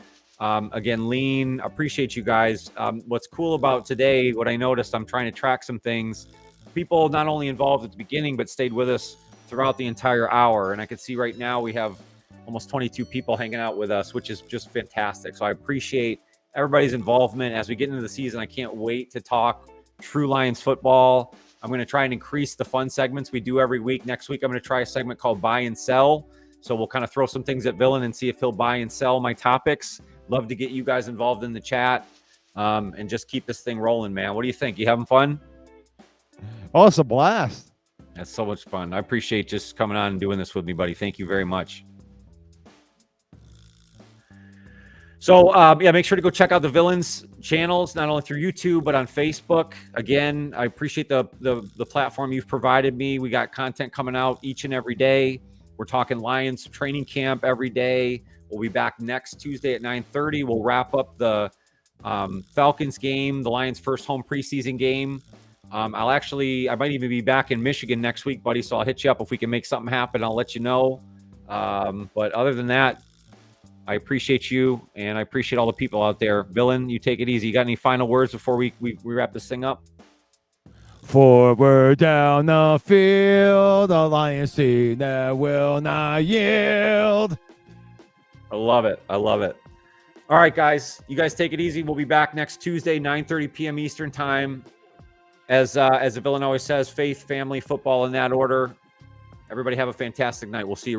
again, Lean. Appreciate you guys. What's cool about today, what I noticed, I'm trying to track some things. People not only involved at the beginning, but stayed with us throughout the entire hour. And I can see right now we have almost 22 people hanging out with us, which is just fantastic. So I appreciate everybody's involvement as we get into the season. I can't wait to talk true Lions football. I'm going to try and increase the fun segments we do every week. Next week, I'm going to try a segment called Buy and Sell. So we'll kind of throw some things at Villain and see if he'll buy and sell my topics. Love to get you guys involved in the chat, and just keep this thing rolling, man. What do you think? You having fun? Oh, it's a blast. That's so much fun. I appreciate just coming on and doing this with me, buddy. Thank you very much. So, make sure to go check out the Villains channels, not only through YouTube, but on Facebook. Again, I appreciate the platform you've provided me. We got content coming out each and every day. We're talking Lions training camp every day. We'll be back next Tuesday at 9:30. We'll wrap up the Falcons game, the Lions' first home preseason game. I might even be back in Michigan next week, buddy, so I'll hit you up if we can make something happen. I'll let you know. But other than that, I appreciate you, and I appreciate all the people out there. Villain, you take it easy. You got any final words before we wrap this thing up? Forward down the field, the Lions team that will not yield. I love it. I love it. All right, guys. You guys take it easy. We'll be back next Tuesday, 9:30 p.m. Eastern time. As the Villain always says, faith, family, football in that order. Everybody have a fantastic night. We'll see you real